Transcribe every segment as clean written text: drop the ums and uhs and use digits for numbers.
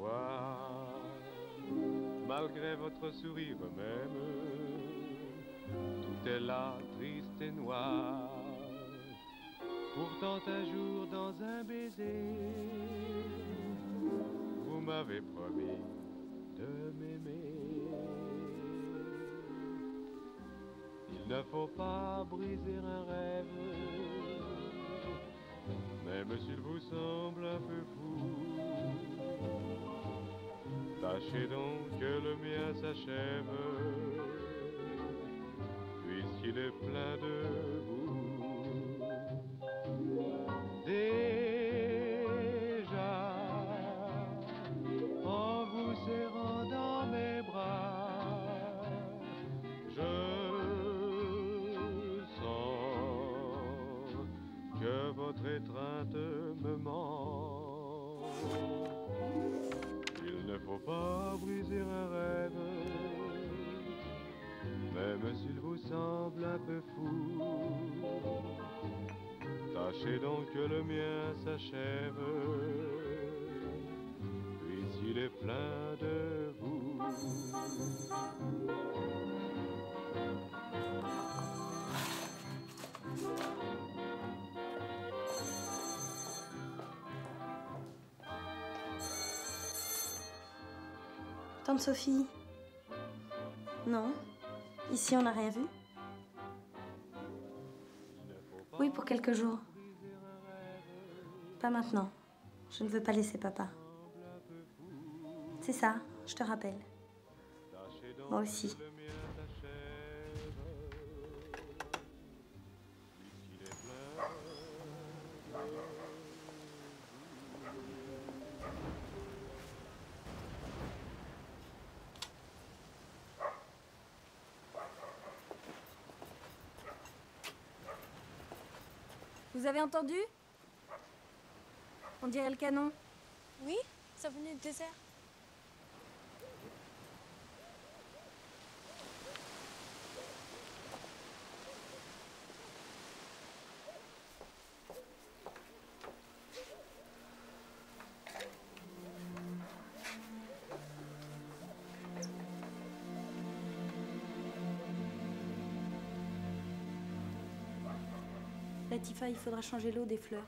fois, malgré votre sourire même, tout est là, triste et noir. Pourtant un jour dans un baiser, vous m'avez promis de m'aimer. Il ne faut pas briser un rêve, même s'il vous semble un peu fou. Tâchez donc que le mien s'achève, puisqu'il est plein de vous. Déjà, en vous serrant dans mes bras, je sens que votre étreinte me ment. Il ne faut pas briser un rêve, même s'il vous semble un peu fou. Tâchez donc que le mien s'achève, puisqu'il est plein de vous. Tante Sophie? Non? Ici, on n'a rien vu? Oui, pour quelques jours. Pas maintenant. Je ne veux pas laisser papa. C'est ça, je te rappelle. Moi aussi. Vous avez entendu? On dirait le canon. Oui, ça venait du désert. Latifa, il faudra changer l'eau des fleurs.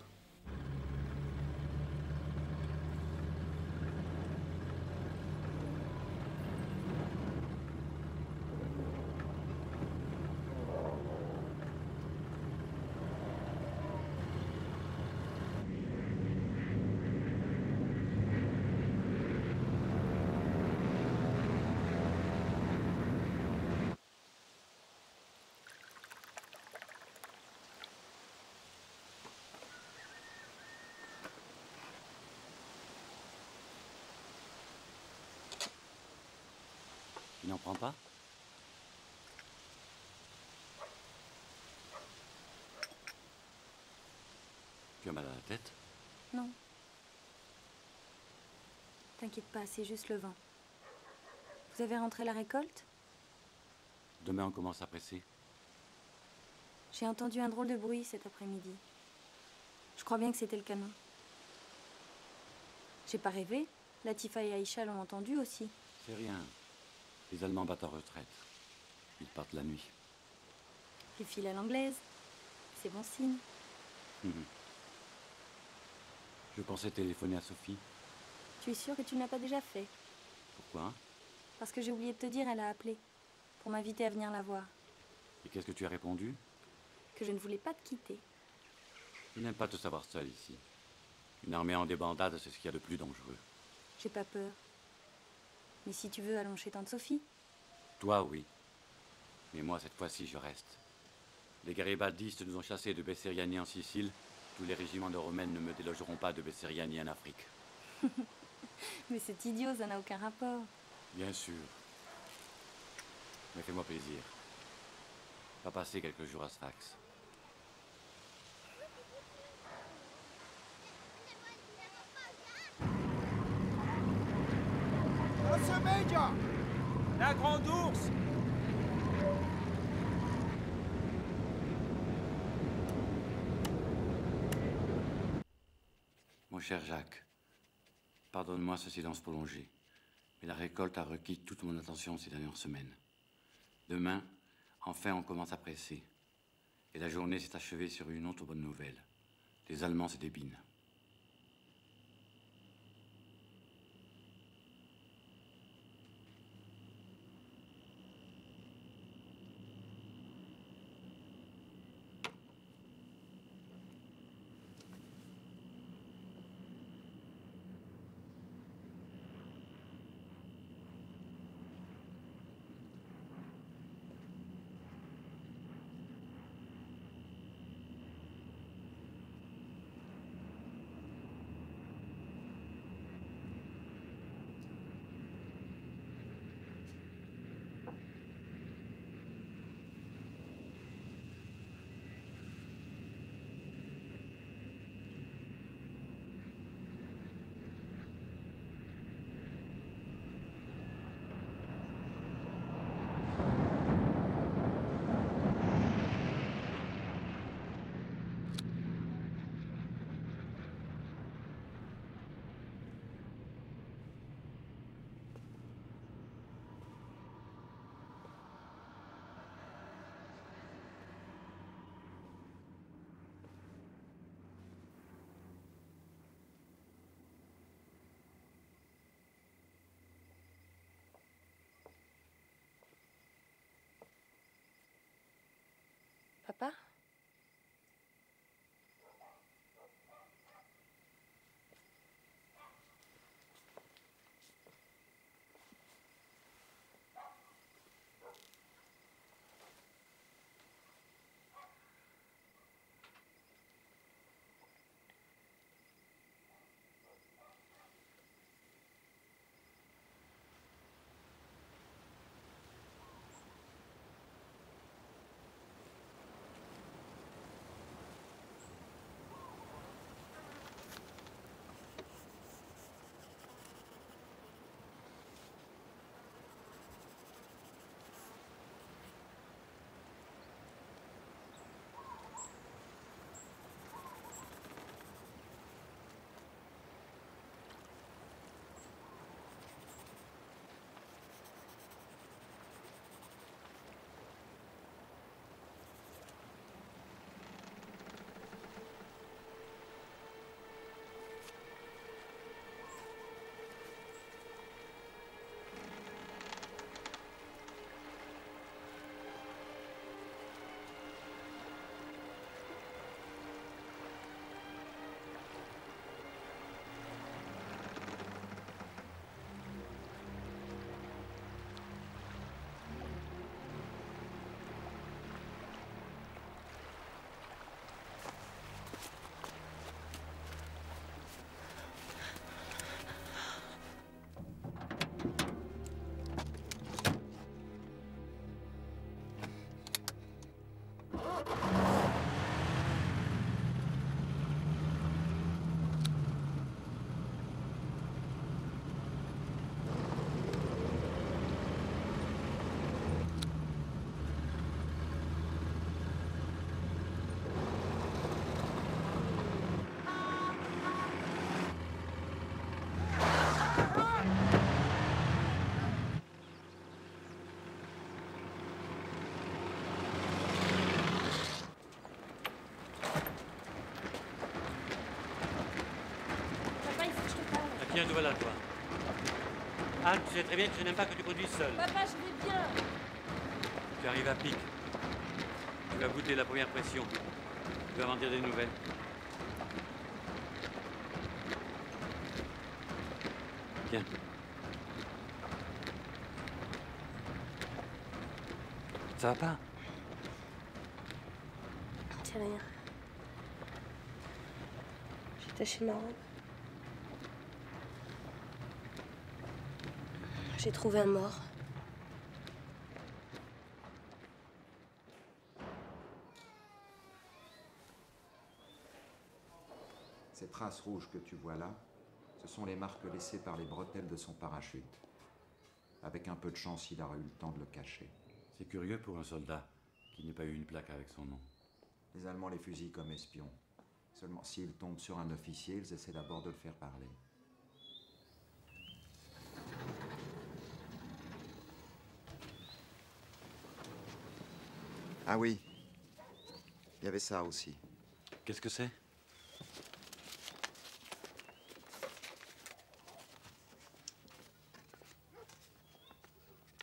Il n'en prend pas? Tu as mal à la tête? Non. T'inquiète pas, c'est juste le vent. Vous avez rentré la récolte? Demain, on commence à presser. J'ai entendu un drôle de bruit cet après-midi. Je crois bien que c'était le canon. J'ai pas rêvé. Latifa et Aïcha l'ont entendu aussi. C'est rien. Les Allemands battent en retraite. Ils partent la nuit. Ils filent à l'anglaise. C'est bon signe. Je pensais téléphoner à Sophie. Tu es sûr que tu ne l'as pas déjà fait? Pourquoi? Parce que j'ai oublié de te dire, elle a appelé. Pour m'inviter à venir la voir. Et qu'est-ce que tu as répondu? Que je ne voulais pas te quitter. Je n'aime pas te savoir seul ici. Une armée en débandade, c'est ce qu'il y a de plus dangereux. J'ai pas peur. Mais si tu veux, allons chez tante Sophie. Toi, oui. Mais moi, cette fois-ci, je reste. Les garibaldistes nous ont chassés de Besseriani en Sicile. Tous les régiments de Romaines ne me délogeront pas de Besseriani en Afrique. Mais c'est idiot, ça n'a aucun rapport. Bien sûr. Mais fais-moi plaisir. Va passer quelques jours à Sfax. La grande ours! Mon cher Jacques, Pardonne-moi ce silence prolongé, mais la récolte a requis toute mon attention ces dernières semaines. Demain, enfin, on commence à presser. Et la journée s'est achevée sur une autre bonne nouvelle. Les Allemands se débinent. Papa? Tiens, tout va là, toi. Anne, tu sais très bien que je n'aime pas que tu conduises seul. Papa, je vais bien. Tu arrives à pic. Tu vas goûter la première pression. Tu vas m'en dire des nouvelles. Tiens. Ça va pas? C'est rien. J'ai taché ma robe. J'ai trouvé un mort. Ces traces rouges que tu vois là, ce sont les marques laissées par les bretelles de son parachute. Avec un peu de chance, il aura eu le temps de le cacher. C'est curieux pour un soldat qui n'ait pas eu une plaque avec son nom. Les Allemands les fusillent comme espions. Seulement, s'ils tombent sur un officier, ils essaient d'abord de le faire parler. Ah oui. Il y avait ça aussi. Qu'est-ce que c'est?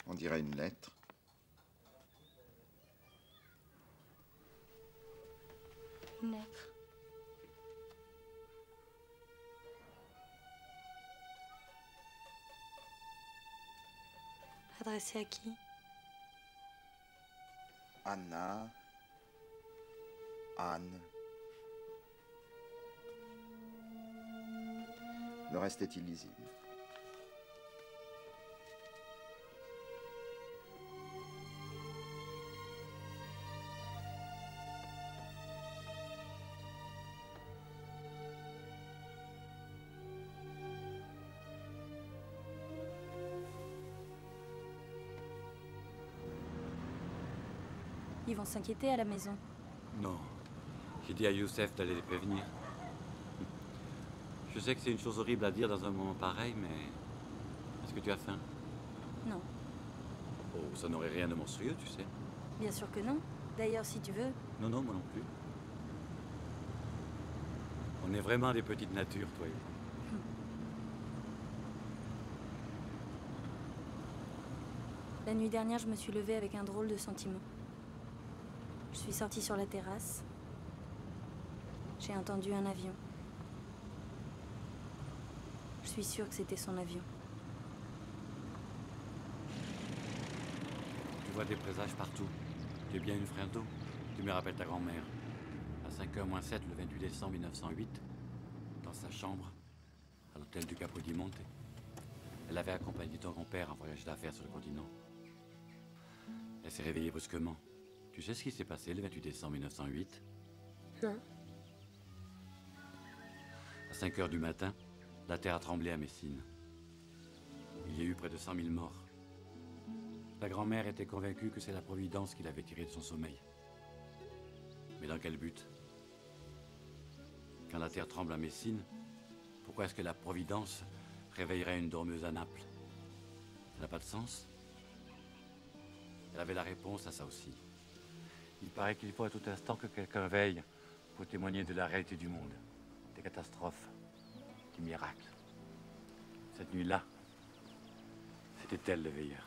On dirait une lettre. Une lettre. Adressée à qui? Anna. Anne. Le reste est illisible. Ils vont s'inquiéter à la maison. Non. J'ai dit à Youssef d'aller les prévenir. Je sais que c'est une chose horrible à dire dans un moment pareil, mais... Est-ce que tu as faim? Non. Oh, ça n'aurait rien de monstrueux, tu sais. Bien sûr que non. D'ailleurs, si tu veux... Non, non, moi non plus. On est vraiment des petites natures, toi et moi. La nuit dernière, je me suis levée avec un drôle de sentiment. Je suis sortie sur la terrasse. J'ai entendu un avion. Je suis sûre que c'était son avion. Tu vois des présages partout. Tu es bien une frère d'eau. Tu me rappelles ta grand-mère. À 5h-7, le 28 décembre 1908, dans sa chambre, à l'hôtel du Capo di Monte. Elle avait accompagné ton grand-père en voyage d'affaires sur le continent. Elle s'est réveillée brusquement. Tu sais ce qui s'est passé le 28 décembre 1908? Non. À 5h du matin, la terre a tremblé à Messine. Il y a eu près de 100 000 morts. La grand-mère était convaincue que c'est la Providence qui l'avait tirée de son sommeil. Mais dans quel but? Quand la terre tremble à Messine, pourquoi est-ce que la Providence réveillerait une dormeuse à Naples? Ça n'a pas de sens. Elle avait la réponse à ça aussi. Il paraît qu'il faut à tout instant que quelqu'un veille pour témoigner de la réalité du monde, des catastrophes, des miracles. Cette nuit-là, c'était elle le veilleur.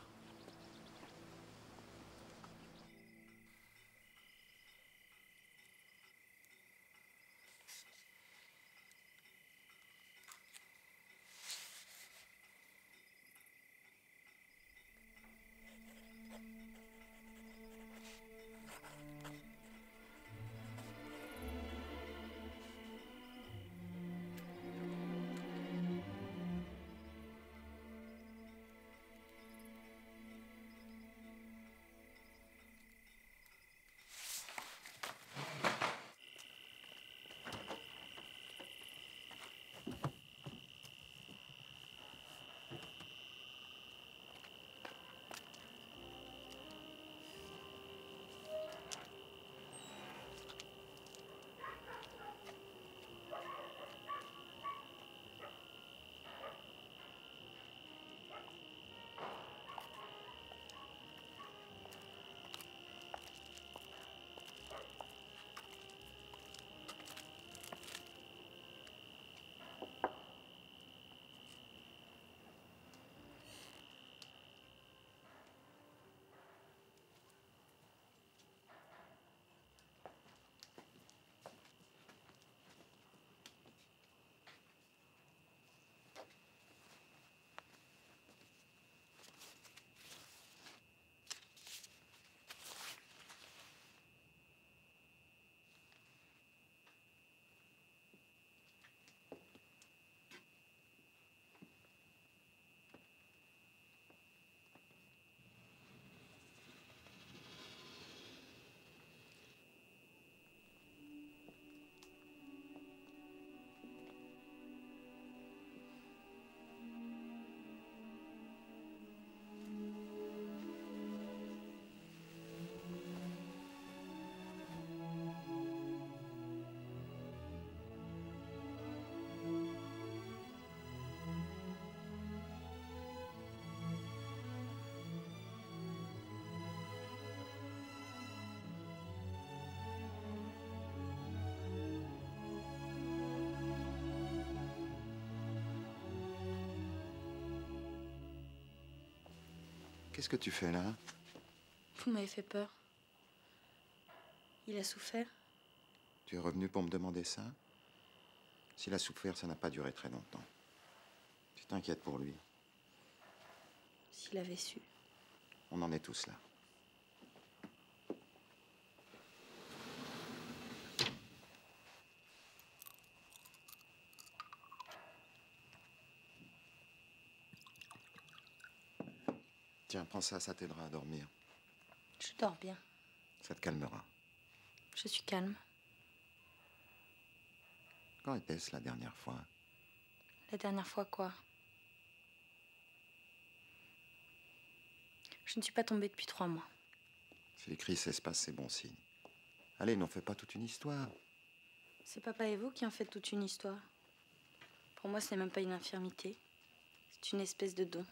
Qu'est-ce que tu fais là? Vous m'avez fait peur. Il a souffert. Tu es revenu pour me demander ça? S'il a souffert, ça n'a pas duré très longtemps. Tu t'inquiètes pour lui. S'il avait su. On en est tous là. Tiens, prends ça, ça t'aidera à dormir. Je dors bien. Ça te calmera. Je suis calme. Quand était-ce la dernière fois? La dernière fois, quoi? Je ne suis pas tombée depuis 3 mois. Si les crises s'espacent, c'est bon signe. Allez, n'en fais pas toute une histoire. C'est papa et vous qui en faites toute une histoire. Pour moi, ce n'est même pas une infirmité. C'est une espèce de don.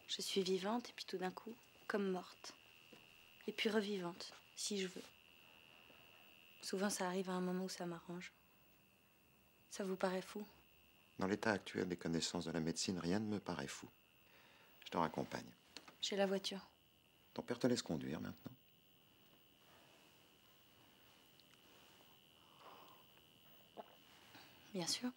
Je suis vivante et puis tout d'un coup, comme morte. Et puis revivante, si je veux. Souvent, ça arrive à un moment où ça m'arrange. Ça vous paraît fou? Dans l'état actuel des connaissances de la médecine, rien ne me paraît fou. Je te raccompagne. J'ai la voiture. Ton père te laisse conduire maintenant? Bien sûr.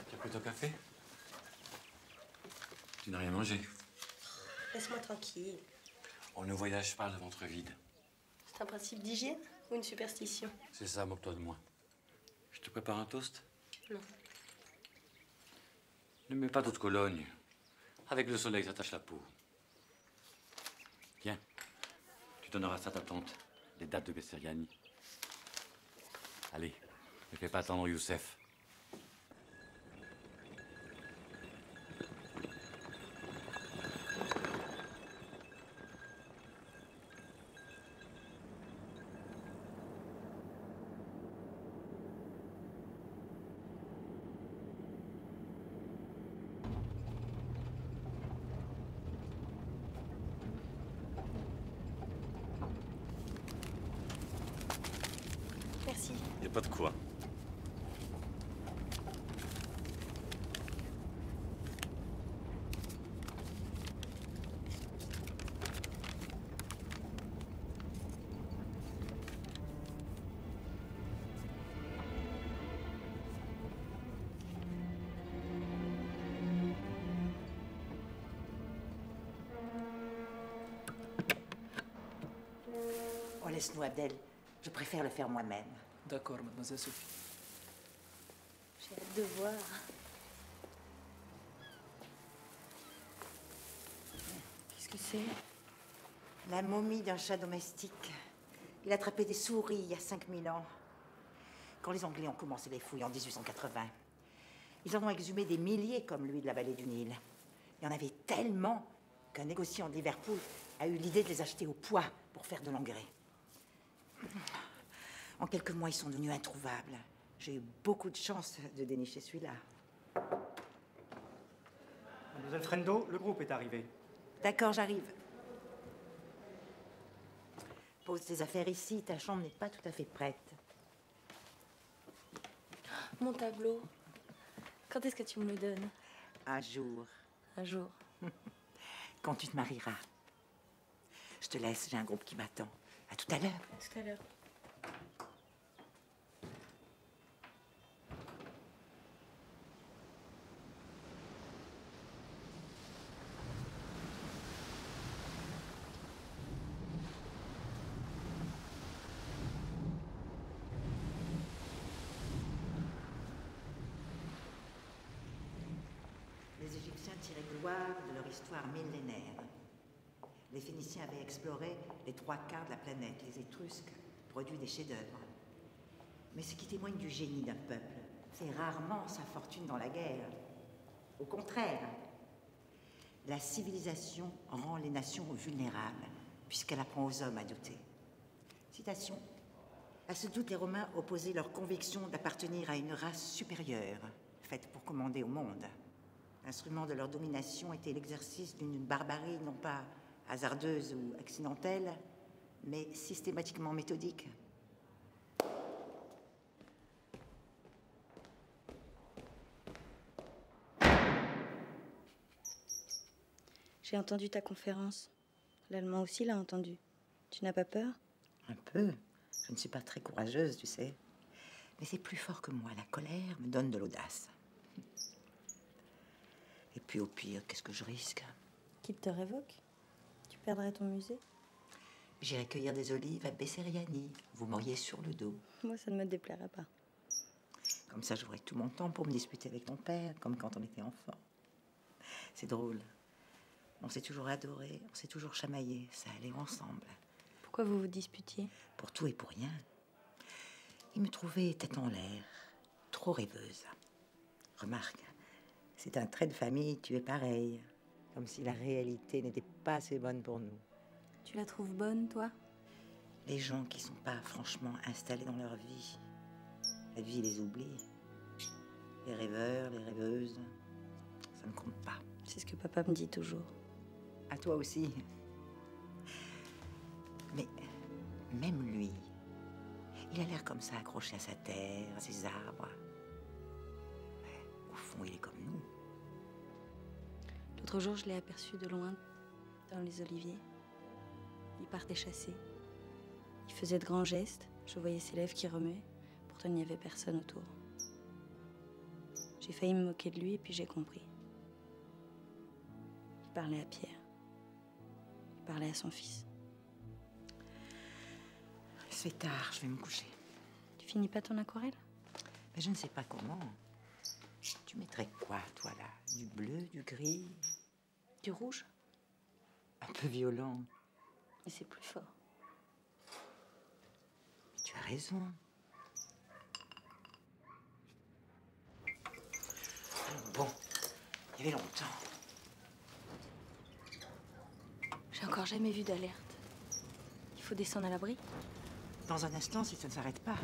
Tu as pris ton café? Tu n'as rien mangé. Laisse-moi tranquille. On ne voyage pas le ventre vide. C'est un principe d'hygiène ou une superstition? C'est ça, moque-toi de moi. Je te prépare un toast? Non. Ne mets pas d'eau de Cologne. Avec le soleil, ça tâche la peau. Tiens, tu donneras ça à ta tante, les dates de Besseriani. Allez, ne fais pas attendre Youssef. Merci. Y a pas de quoi. Oh, laisse-nous, Abdel. Je préfère le faire moi-même. D'accord, mademoiselle Sophie. J'ai hâte de voir. Qu'est-ce que c'est? La momie d'un chat domestique. Il a attrapé des souris il y a 5000 ans. Quand les Anglais ont commencé les fouilles en 1880, ils en ont exhumé des milliers comme lui de la vallée du Nil. Il y en avait tellement qu'un négociant de Liverpool a eu l'idée de les acheter au poids pour faire de l'engrais. En quelques mois, ils sont devenus introuvables. J'ai eu beaucoup de chance de dénicher celui-là. Mademoiselle Frendo, le groupe est arrivé. D'accord, j'arrive. Pose tes affaires ici, ta chambre n'est pas tout à fait prête. Mon tableau. Quand est-ce que tu me le donnes? Un jour, Un jour. quand tu te marieras. Je te laisse, j'ai un groupe qui m'attend. À tout à l'heure. Tout à l'heure. Les Égyptiens tiraient gloire de leur histoire millénaire. Les Phéniciens avaient exploré les 3/4 de la planète. Les Étrusques produisent des chefs-d'œuvre. Mais ce qui témoigne du génie d'un peuple, c'est rarement sa fortune dans la guerre. Au contraire, la civilisation rend les nations vulnérables, puisqu'elle apprend aux hommes à douter. Citation. À ce doute, les Romains opposaient leur conviction d'appartenir à une race supérieure, faite pour commander au monde. L'instrument de leur domination était l'exercice d'une barbarie non pas hasardeuse ou accidentelle, mais systématiquement méthodique. J'ai entendu ta conférence. L'Allemand aussi l'a entendu. Tu n'as pas peur? Un peu. Je ne suis pas très courageuse, tu sais. Mais c'est plus fort que moi. La colère me donne de l'audace. Et puis au pire, qu'est-ce que je risque? Qu'il te révoque? Tu perdrais ton musée? J'irai cueillir des olives à Besseriani. Vous m'auriez sur le dos. Moi, ça ne me déplairait pas. Comme ça, j'aurai tout mon temps pour me disputer avec mon père, comme quand on était enfant. C'est drôle. On s'est toujours adoré, on s'est toujours chamaillé. Ça allait ensemble. Pourquoi vous vous disputiez? Pour tout et pour rien. Il me trouvait tête en l'air, trop rêveuse. Remarque, c'est un trait de famille, tu es pareil. Comme si la réalité n'était pas assez bonne pour nous. Tu la trouves bonne, toi? Les gens qui sont pas franchement installés dans leur vie, la vie les oublie. Les rêveurs, les rêveuses, ça ne compte pas. C'est ce que papa me dit toujours. À toi aussi. Mais même lui, il a l'air comme ça, accroché à sa terre, à ses arbres. Mais au fond, il est comme nous. L'autre jour, je l'ai aperçu de loin, dans les oliviers. Il partait chasser. Il faisait de grands gestes. Je voyais ses lèvres qui remuaient. Pourtant, il n'y avait personne autour. J'ai failli me moquer de lui et puis j'ai compris. Il parlait à Pierre. Il parlait à son fils. C'est tard, je vais me coucher. Tu finis pas ton aquarelle? Mais je ne sais pas comment. Tu mettrais quoi, toi, là? Du bleu, du gris? Du rouge? Un peu violent. Mais c'est plus fort. Mais tu as raison. Bon, il y avait longtemps. J'ai encore jamais vu d'alerte. Il faut descendre à l'abri? Dans un instant, si ça ne s'arrête pas.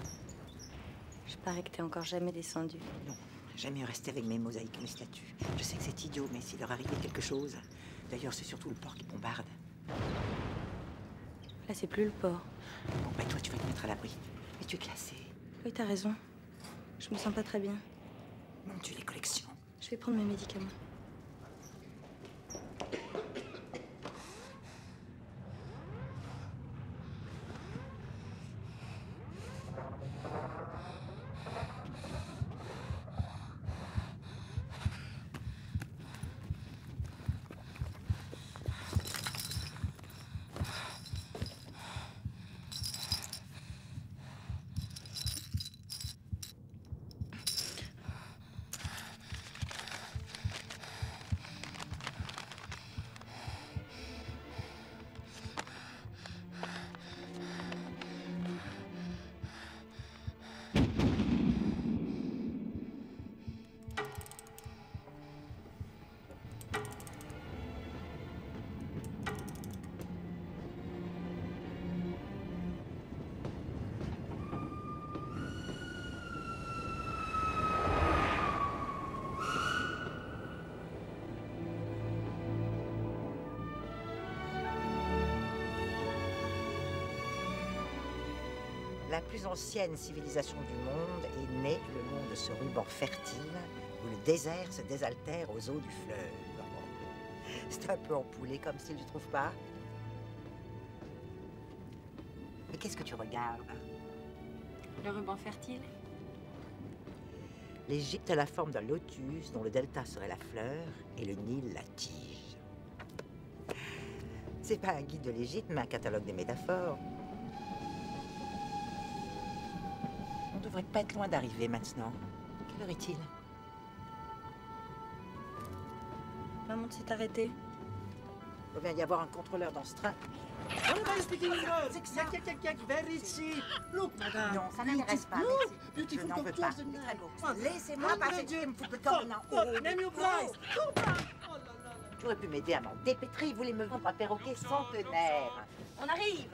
Je parie que t'es encore jamais descendu. Non, jamais rester avec mes mosaïques et mes statues. Je sais que c'est idiot, mais s'il leur arrivait quelque chose... D'ailleurs, c'est surtout le port qui bombarde. Là, c'est plus le port. Bon, bah toi, tu vas te mettre à l'abri. Mais tu es classé. Oui, t'as raison. Je me sens pas très bien. Mon Dieu, les collections. Je vais prendre mes médicaments. La plus ancienne civilisation du monde est née le long de ce ruban fertile où le désert se désaltère aux eaux du fleuve. C'est un peu empoulé comme style, tu trouves pas? Mais qu'est-ce que tu regardes? Le ruban fertile? L'Égypte a la forme d'un lotus dont le delta serait la fleur et le Nil la tige. C'est pas un guide de l'Égypte, mais un catalogue des métaphores. On devrait pas être loin d'arriver maintenant. Quelle heure est-il? Maman s'est arrêtée. Il vient d'y avoir un contrôleur dans ce train. C'est que ça? Il y a quelqu'un qui va ici. Look, madame. Non, ça n'intéresse pas. Merci. Je n'en veux pas. C'est très beau. Laissez-moi passer. Tu me fous le corps maintenant. Name your price. Tu aurais pu m'aider à m'en dépêtrer. Il voulait me vendre un perroquet centenaire. On arrive.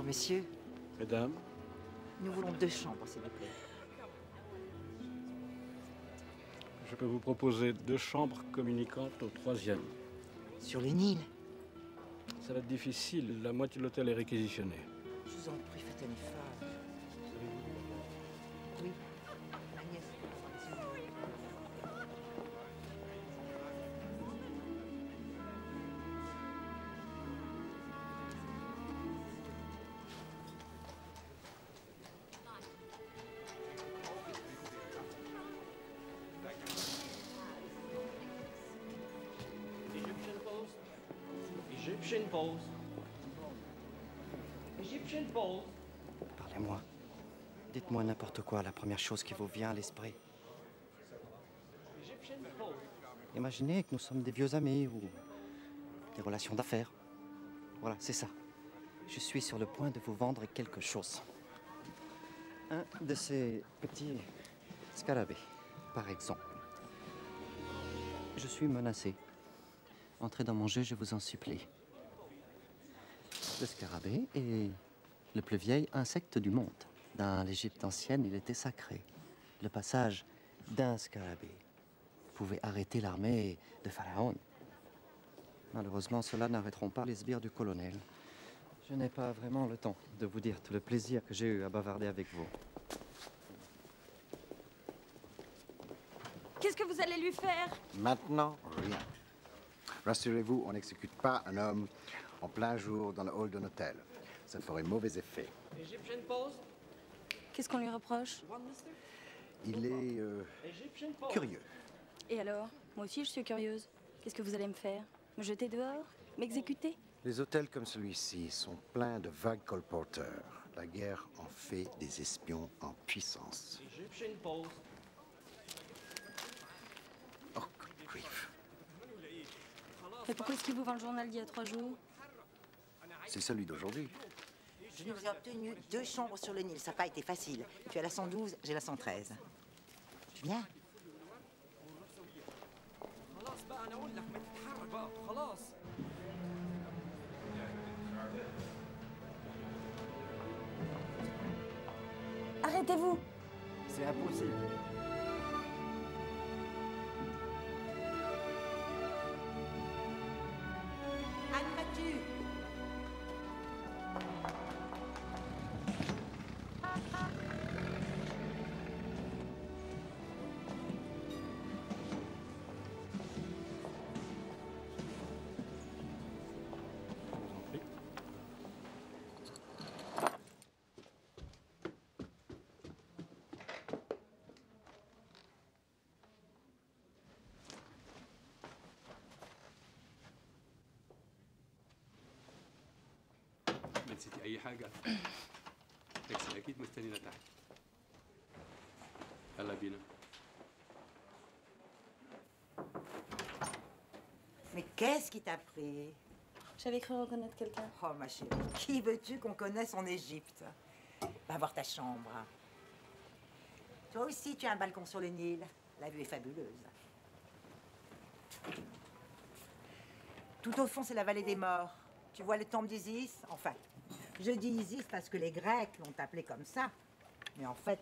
Bonjour, messieurs. Mesdames, Nous voulons 2 chambres, s'il vous plaît. je peux vous proposer 2 chambres communicantes au 3e. Sur le Nil. Ça va être difficile, la moitié de l'hôtel est réquisitionnée. Je vous en prie, faites un effort. Oui, Agnès. Egyptian pose. Egyptian pose. Parlez-moi. Dites-moi n'importe quoi, la première chose qui vous vient à l'esprit. Egyptian pose. Imaginez que nous sommes des vieux amis ou des relations d'affaires. Voilà, c'est ça. Je suis sur le point de vous vendre quelque chose. Un de ces petits scarabées, par exemple. Je suis menacé. Entrez dans mon jeu, je vous en supplie. Le scarabée est le plus vieil insecte du monde. Dans l'Égypte ancienne, il était sacré. Le passage d'un scarabée pouvait arrêter l'armée de Pharaon. Malheureusement, cela n'arrêteront pas les sbires du colonel. Je n'ai pas vraiment le temps de vous dire tout le plaisir que j'ai eu à bavarder avec vous. Qu'est-ce que vous allez lui faire? Maintenant, rien. Rassurez-vous, on n'exécute pas un homme en plein jour dans le hall d'un hôtel. Ça ferait mauvais effet. Egyptian pose. Qu'est-ce qu'on lui reproche? Il est Egyptian pose. curieux. Et alors? Moi aussi, je suis curieuse. Qu'est-ce que vous allez me faire? Me jeter dehors? M'exécuter? Les hôtels comme celui-ci sont pleins de vagues colporteurs. La guerre en fait des espions en puissance. Egyptian pose. Oh, good grief. Et pourquoi est-ce qu'il vous vend le journal d'il y a 3 jours? C'est celui d'aujourd'hui. Je nous ai obtenu 2 chambres sur le Nil. Ça n'a pas été facile. Tu as la 112, j'ai la 113. Tu viens? Arrêtez-vous! C'est impossible. Anne Mathieu. ما نسيتي أي حاجة؟ تاكسي أكيد مستنينا تحت. يلا بينا. Mais qu'est-ce qui t'a pris? J'avais cru reconnaître quelqu'un. Oh, ma chérie, qui veux-tu qu'on connaisse en Égypte? Va voir ta chambre. Toi aussi, tu as un balcon sur le Nil. La vue est fabuleuse. Tout au fond, c'est la vallée des morts. Tu vois le temple d'Isis? Enfin, je dis Isis parce que les Grecs l'ont appelé comme ça. Mais en fait,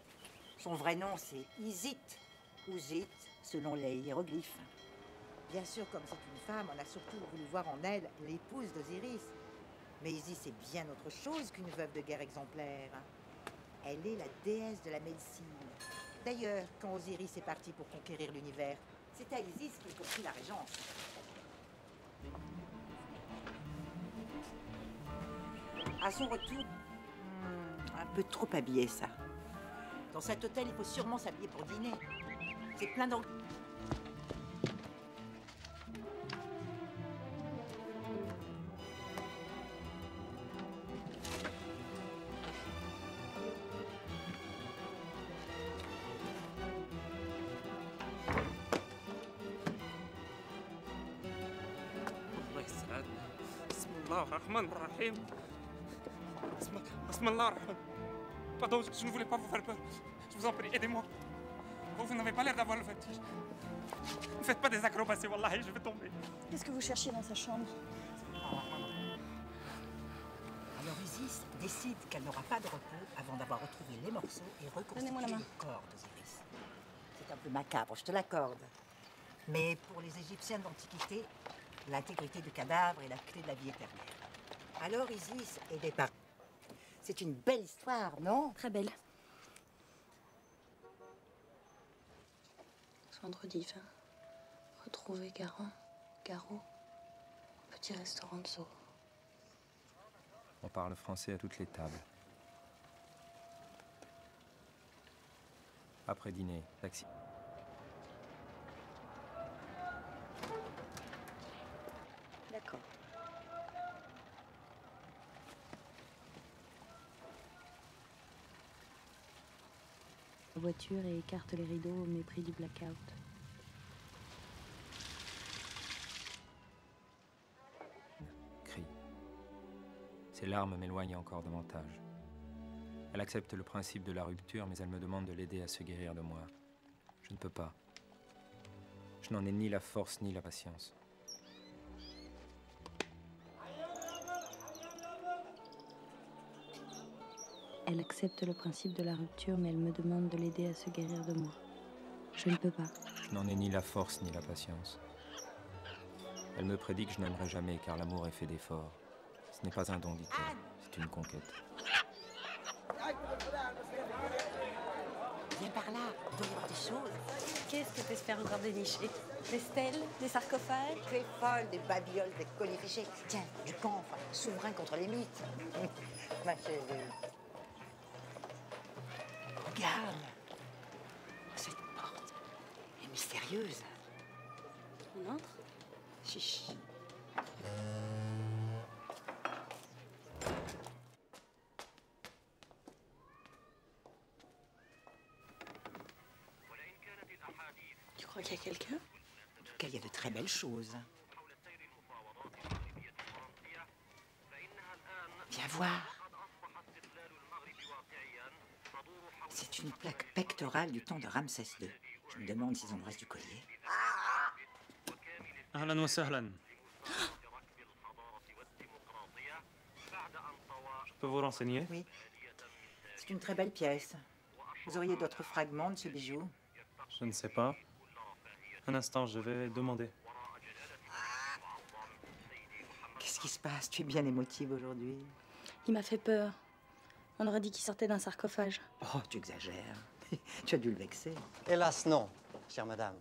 son vrai nom, c'est Isis, ou Zit, selon les hiéroglyphes. Bien sûr, comme c'est une femme, on a surtout voulu voir en elle l'épouse d'Osiris. Mais Isis est bien autre chose qu'une veuve de guerre exemplaire. Elle est la déesse de la médecine. D'ailleurs, quand Osiris est parti pour conquérir l'univers, c'est à Isis qu'il confie la régence. À son retour, un peu trop habillé, ça. Dans cet hôtel, il faut sûrement s'habiller pour dîner. C'est plein d'anglais. الله يسعدنا. بسم الله الرحمن الرحيم. بسم الله الرحمن. Pardon, je ne voulais pas vous faire peur. Je vous en prie, aidez-moi. Vous n'avez pas l'air d'avoir le vertige. Ne faites pas des acrobaties, wallahi, je vais tomber. Qu'est-ce que vous cherchez dans sa chambre? Alors Isis décide qu'elle n'aura pas de repos avant d'avoir retrouvé les morceaux et reconstitué le corps d'Osiris. C'est un peu macabre, je te l'accorde. Mais pour les Égyptiens d'Antiquité, l'intégrité du cadavre est la clé de la vie éternelle. Alors Isis est déparue. C'est une belle histoire, non? Très belle. Vendredi 20. Retrouver Garo, petit restaurant de zoo. On parle français à toutes les tables. Après dîner, taxi. D'accord. La voiture et écarte les rideaux au mépris du blackout. Crie. Ses larmes m'éloignent encore davantage. Elle accepte le principe de la rupture, mais elle me demande de l'aider à se guérir de moi. Je ne peux pas. Je n'en ai ni la force ni la patience. Elle accepte le principe de la rupture, mais elle me demande de l'aider à se guérir de moi. Je ne peux pas. Je n'en ai ni la force ni la patience. Elle me prédit que je n'aimerai jamais, car l'amour est fait d'efforts. Ce n'est pas un don, dit-elle. C'est une conquête. Viens par là, il doit y avoir des choses. Qu'est-ce que t'espères encore dénicher? Des stèles? Des sarcophages? Tu es folle, des babioles, des colifichés. Tiens, du camphre, souverain contre les mythes. Ma chérie. Regarde. Cette porte est mystérieuse. On entre? Chiche. Tu crois qu'il y a quelqu'un? En tout cas, il y a de très belles choses. Viens voir. C'est une plaque pectorale du temps de Ramsès II. Je me demande s'ils ont le reste du collier. أهلا وسهلا. Je peux vous renseigner? Oui. C'est une très belle pièce. Vous auriez d'autres fragments de ce bijou? Je ne sais pas. Un instant, je vais demander. Qu'est-ce qui se passe? Tu es bien émotive aujourd'hui. Il m'a fait peur. On aurait dit qu'il sortait d'un sarcophage. Oh, tu exagères. Tu as dû le vexer. Hélas, non, chère madame.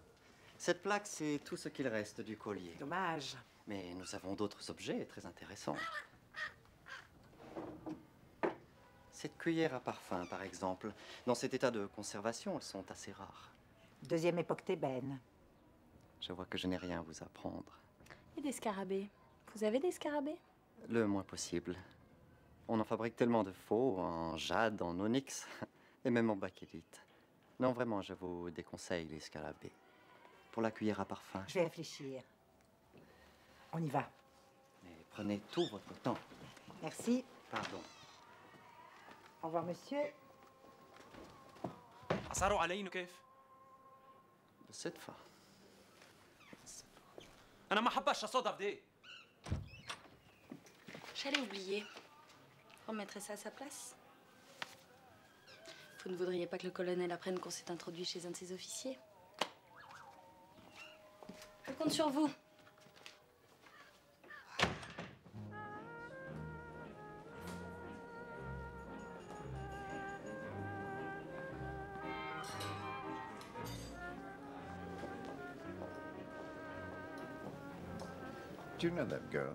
Cette plaque, c'est tout ce qu'il reste du collier. Dommage. Mais nous avons d'autres objets très intéressants. Cette cuillère à parfum, par exemple. Dans cet état de conservation, elles sont assez rares. Deuxième époque thébaine. Je vois que je n'ai rien à vous apprendre. Et des scarabées. Vous avez des scarabées? Le moins possible. On en fabrique tellement de faux, en jade, en onyx, et même en bakélite. Non, vraiment, je vous déconseille les scarabées. Pour la cuillère à parfum. Je vais réfléchir. On y va. Mais prenez tout votre temps. Merci. Pardon. Au revoir, monsieur. أصاروا علي كيف؟ De cette fois. أنا ما حبش أصادف دي. J'allais oublier. Remettrai ça à sa place. Vous ne voudriez pas que le colonel apprenne qu'on s'est introduit chez un de ses officiers? Je compte sur vous. Do you know that girl?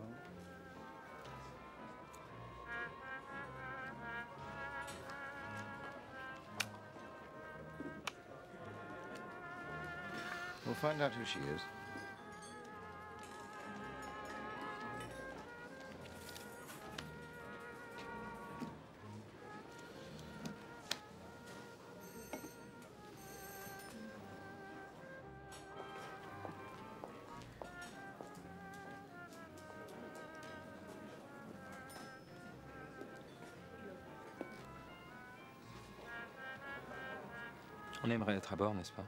We'll find out who she is. On aimerait être à bord, n'est-ce pas?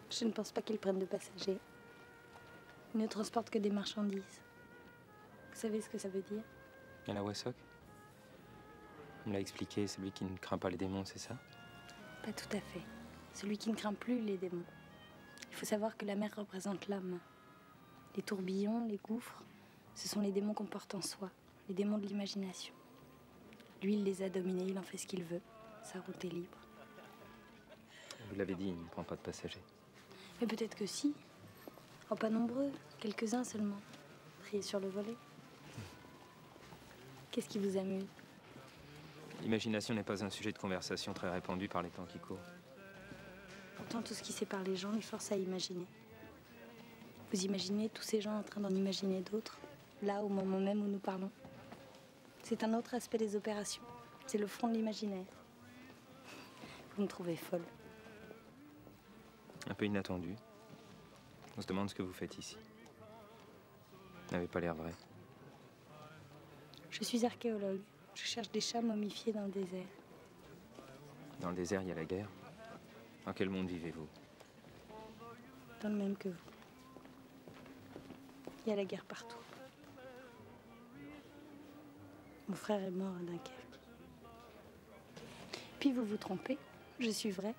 Je ne pense pas qu'ils prennent de passagers. Ils ne transportent que des marchandises. Vous savez ce que ça veut dire? Et la Wassock? On me l'a expliqué, celui qui ne craint pas les démons, c'est ça? Pas tout à fait. Celui qui ne craint plus les démons. Il faut savoir que la mer représente l'âme. Les tourbillons, les gouffres, ce sont les démons qu'on porte en soi, les démons de l'imagination. Lui, il les a dominés, il en fait ce qu'il veut. Sa route est libre. Vous l'avez dit, il ne prend pas de passagers. Mais peut-être que si. Oh, pas nombreux, quelques-uns seulement. Priés sur le volet. Qu'est-ce qui vous amuse? L'imagination n'est pas un sujet de conversation très répandu par les temps qui courent. Pourtant, tout ce qui sépare les gens les force à imaginer. Vous imaginez tous ces gens en train d'en imaginer d'autres, là, au moment même où nous parlons. C'est un autre aspect des opérations. C'est le front de l'imaginaire. Vous me trouvez folle. Un peu inattendu. On se demande ce que vous faites ici. Vous n'avez pas l'air vrai. Je suis archéologue. Je cherche des chats momifiés dans le désert. Dans le désert, il y a la guerre. Dans quel monde vivez-vous? Dans le même que vous. Il y a la guerre partout. Mon frère est mort à Dunkerque. Puis vous vous trompez, je suis vraie.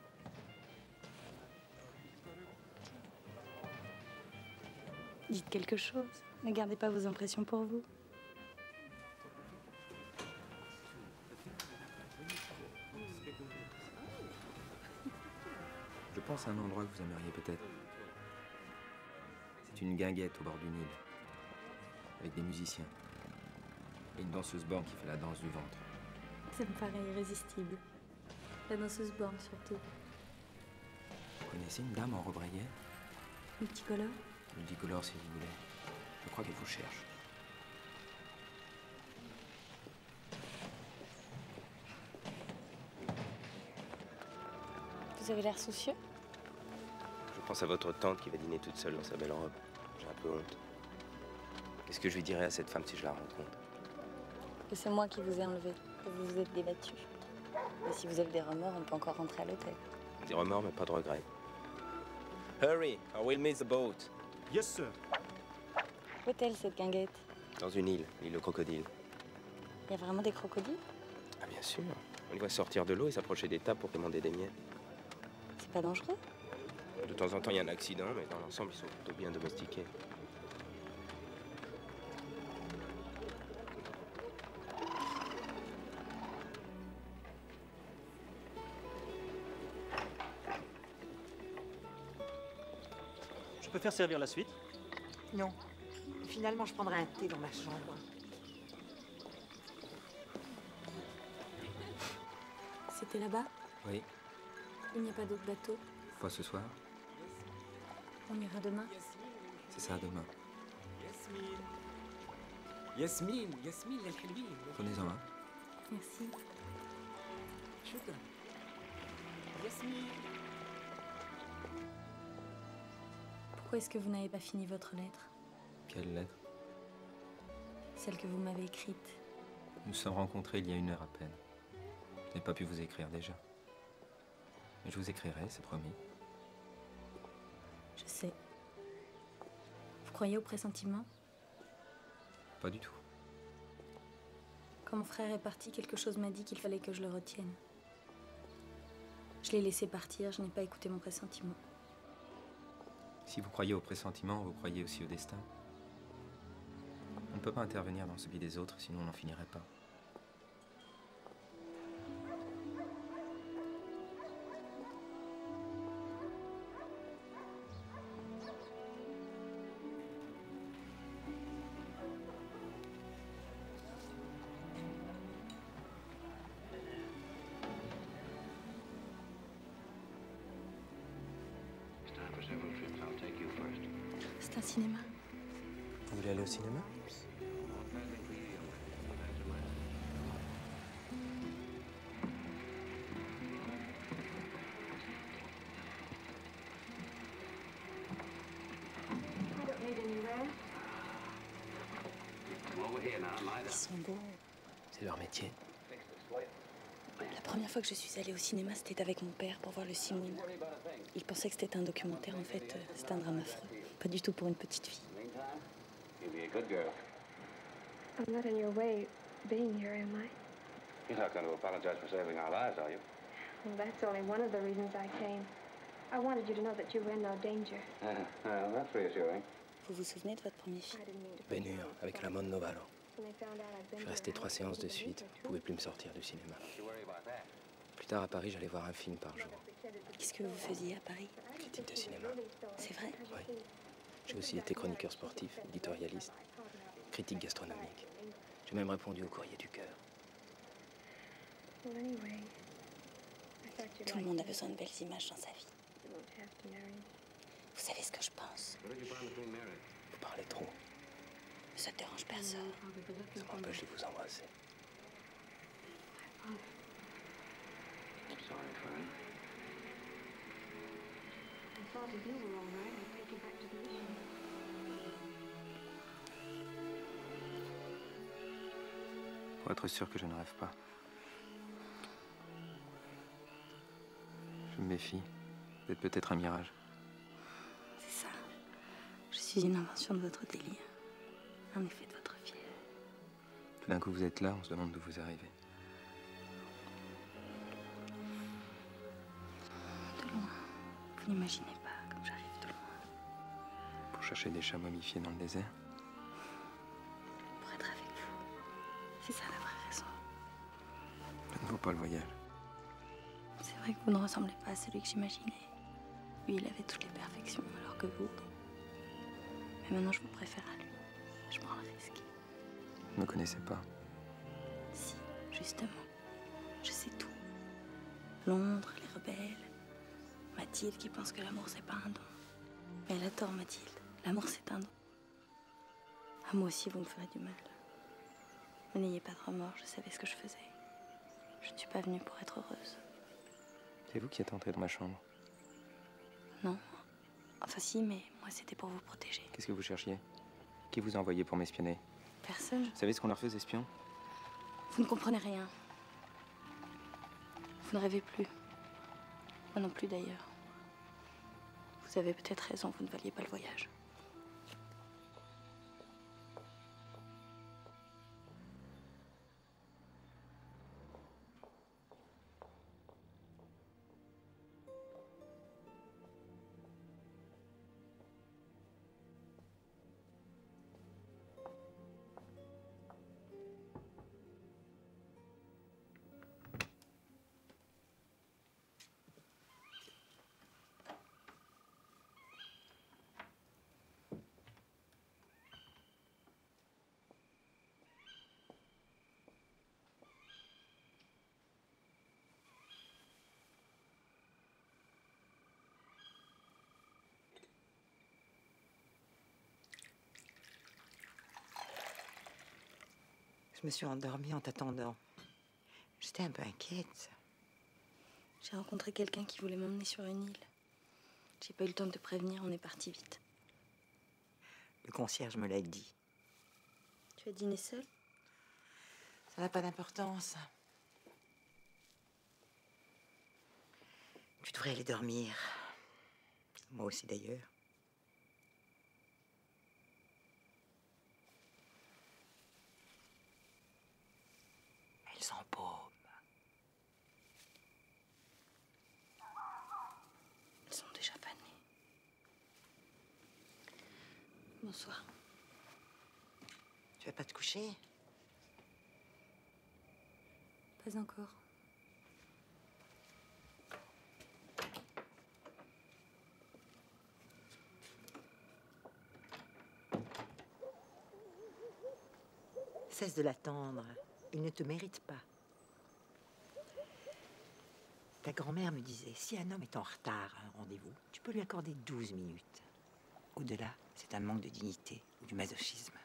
Dites quelque chose, ne gardez pas vos impressions pour vous. Je pense à un endroit que vous aimeriez peut-être. C'est une guinguette au bord du Nil, avec des musiciens. Et une danseuse borgne qui fait la danse du ventre. Ça me paraît irrésistible. La danseuse borgne surtout. Vous connaissez une dame en robe rayée? Multicolore? Multicolore si vous voulez. Je crois qu'elle vous cherche. Vous avez l'air soucieux? Je pense à votre tante qui va dîner toute seule dans sa belle robe. J'ai un peu honte. Qu'est-ce que je lui dirais à cette femme si je la rencontre? Que c'est moi qui vous ai enlevé, que vous vous êtes débattu. Et si vous avez des remords, on peut encore rentrer à l'hôtel. Des remords, mais pas de regrets. Hurry, or we'll miss the boat. Yes, sir. Où est-elle, cette guinguette? Dans une île, l'île au crocodile. Il y a vraiment des crocodiles? Ah, bien sûr. On les voit sortir de l'eau et s'approcher des tables pour commander des miettes. C'est pas dangereux? De temps en temps, il y a un accident, mais dans l'ensemble, ils sont plutôt bien domestiqués. Je peux faire servir la suite? Non. Finalement, je prendrai un thé dans ma chambre. C'était là-bas? Oui. Il n'y a pas d'autre bateau? Pas ce soir? On ira demain? C'est ça, demain. ياسمين ياسمين الحلوين. Prenez-en un. Merci. شكرا. ياسمين. Pourquoi est-ce que vous n'avez pas fini votre lettre? Quelle lettre? Celle que vous m'avez écrite. Nous nous sommes rencontrés il y a 1 heure à peine. Je n'ai pas pu vous écrire déjà. Mais je vous écrirai, c'est promis. Je sais. Vous croyez au pressentiment? Pas du tout. Quand mon frère est parti, quelque chose m'a dit qu'il fallait que je le retienne. Je l'ai laissé partir, je n'ai pas écouté mon pressentiment. Si vous croyez au pressentiment, vous croyez aussi au destin. On ne peut pas intervenir dans celui des autres, sinon on n'en finirait pas. C'est un cinéma. Vous voulez aller au cinéma? Ils sont beaux. C'est leur métier. La première fois que je suis allée au cinéma, c'était avec mon père pour voir le Simone. Il pensait que c'était un documentaire, en fait, c'était un drame affreux. Pas du tout pour une petite fille. I'm not in your way, being here, am I? You're not going to apologize for saving our lives, are you? Well, that's only one of the reasons I came. I wanted you to know that you were in no danger. Well, that's reassuring. Vous vous souvenez de votre premier film? Ben Hur, avec la Mode Novalo. Je suis resté 3 séances de suite. Je pouvais plus me sortir du cinéma. Plus tard, à Paris, j'allais voir un film par jour. Qu'est-ce que vous faisiez à Paris? Critique de cinéma. C'est vrai? Oui. J'ai aussi été chroniqueur sportif, éditorialiste, critique gastronomique. J'ai même répondu au courrier du cœur. Tout le monde a besoin de belles images dans sa vie. Vous savez ce que je pense? Vous parlez trop. Ça ne dérange personne. Ça m'empêche de vous embrasser. Pour être sûr que je ne rêve pas. Je me méfie d'être peut-être un mirage. C'est ça. Je suis une invention de votre délire. Un effet de votre fièvre. Tout d'un coup, vous êtes là, on se demande d'où vous arrivez. De loin. Vous n'imaginez pas comme j'arrive de loin. Pour chercher des chats momifiés dans le désert. Pour être avec vous. C'est ça la vraie raison. Ça ne vaut pas le voyage. C'est vrai que vous ne ressemblez pas à celui que j'imaginais. Lui, il avait toutes les perfections, alors que vous... Mais maintenant, je vous préfère à lui. Je prends le risque. Vous ne me connaissez pas. Si, justement. Je sais tout. Londres, les rebelles. Mathilde qui pense que l'amour, c'est pas un don. Mais elle a tort, Mathilde. L'amour, c'est un don. À moi aussi, vous me ferez du mal. Mais n'ayez pas de remords, je savais ce que je faisais. Je ne suis pas venue pour être heureuse. C'est vous qui êtes entré dans ma chambre. Non. Enfin si, mais moi c'était pour vous protéger. Qu'est-ce que vous cherchiez? Qui vous a envoyé pour m'espionner? Personne. Vous savez ce qu'on leur fait aux espions? Vous ne comprenez rien. Vous ne rêvez plus. Moi non plus d'ailleurs. Vous avez peut-être raison, vous ne valiez pas le voyage. Je me suis endormie en t'attendant. J'étais un peu inquiète. J'ai rencontré quelqu'un qui voulait m'emmener sur une île. J'ai pas eu le temps de te prévenir, on est parti vite. Le concierge me l'a dit. Tu as dîné seule? Ça n'a pas d'importance. Tu devrais aller dormir. Moi aussi d'ailleurs. Elles s'empaument. Elles sont déjà fanées. Bonsoir. Tu vas pas te coucher? Pas encore. Cesse de l'attendre. Il ne te mérite pas. Ta grand-mère me disait, si un homme est en retard à un rendez-vous, tu peux lui accorder 12 minutes. Au-delà, c'est un manque de dignité ou du masochisme.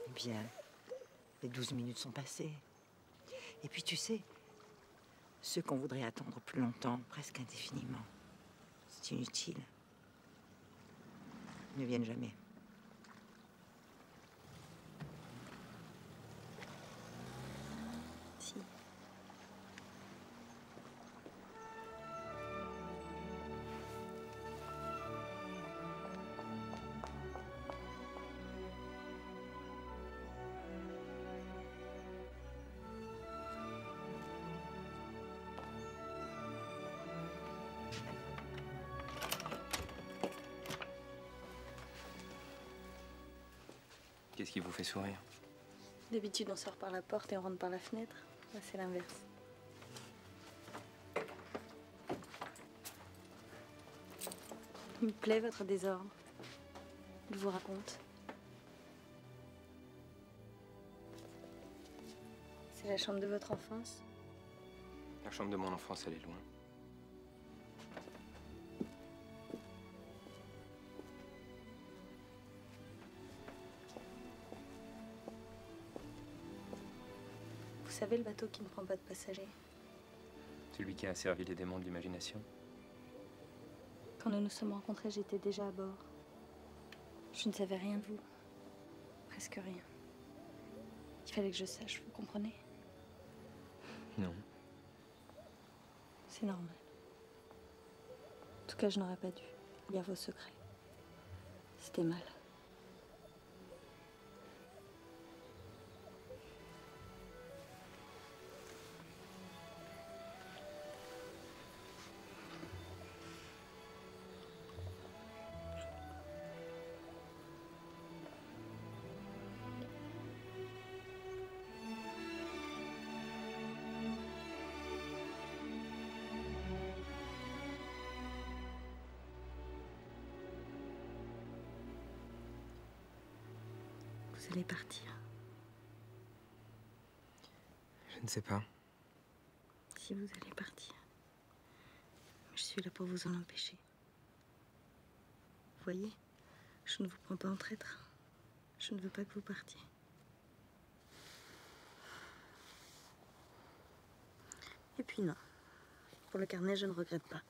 Eh bien, les 12 minutes sont passées. Et puis, tu sais, ceux qu'on voudrait attendre plus longtemps, presque indéfiniment, c'est inutile. Ils ne viennent jamais. Si. Qu'est-ce qui vous fait sourire? D'habitude, on sort par la porte et on rentre par la fenêtre. Là, c'est l'inverse. Il me plaît, votre désordre. Je vous raconte. C'est la chambre de votre enfance? La chambre de mon enfance, elle est loin. Vous savez, le bateau qui ne prend pas de passagers? Celui qui a servi les démons de l'imagination. Quand nous nous sommes rencontrés, j'étais déjà à bord. Je ne savais rien de vous. Presque rien. Il fallait que je sache, vous comprenez? Non. C'est normal. En tout cas, je n'aurais pas dû lire vos secrets. C'était mal. Vous allez partir. Je ne sais pas. Si vous allez partir. Je suis là pour vous en empêcher. Vous voyez, je ne vous prends pas en traître. Je ne veux pas que vous partiez. Et puis non. Pour le carnet, je ne regrette pas.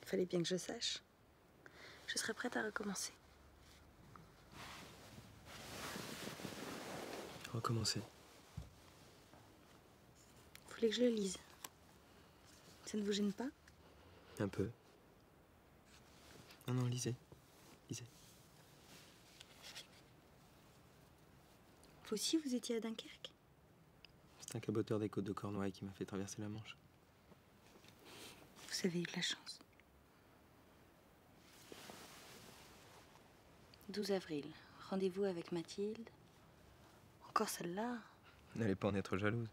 Il fallait bien que je sache. Je serais prête à recommencer. Recommencer. Vous voulez que je le lise? Ça ne vous gêne pas? Un peu. Non, non, lisez. Lisez. Vous aussi, vous étiez à Dunkerque? C'est un caboteur des côtes de Cornouailles qui m'a fait traverser la Manche. Vous avez eu de la chance. 12 avril. Rendez-vous avec Mathilde. Encore celle-là? N'allez pas en être jalouse.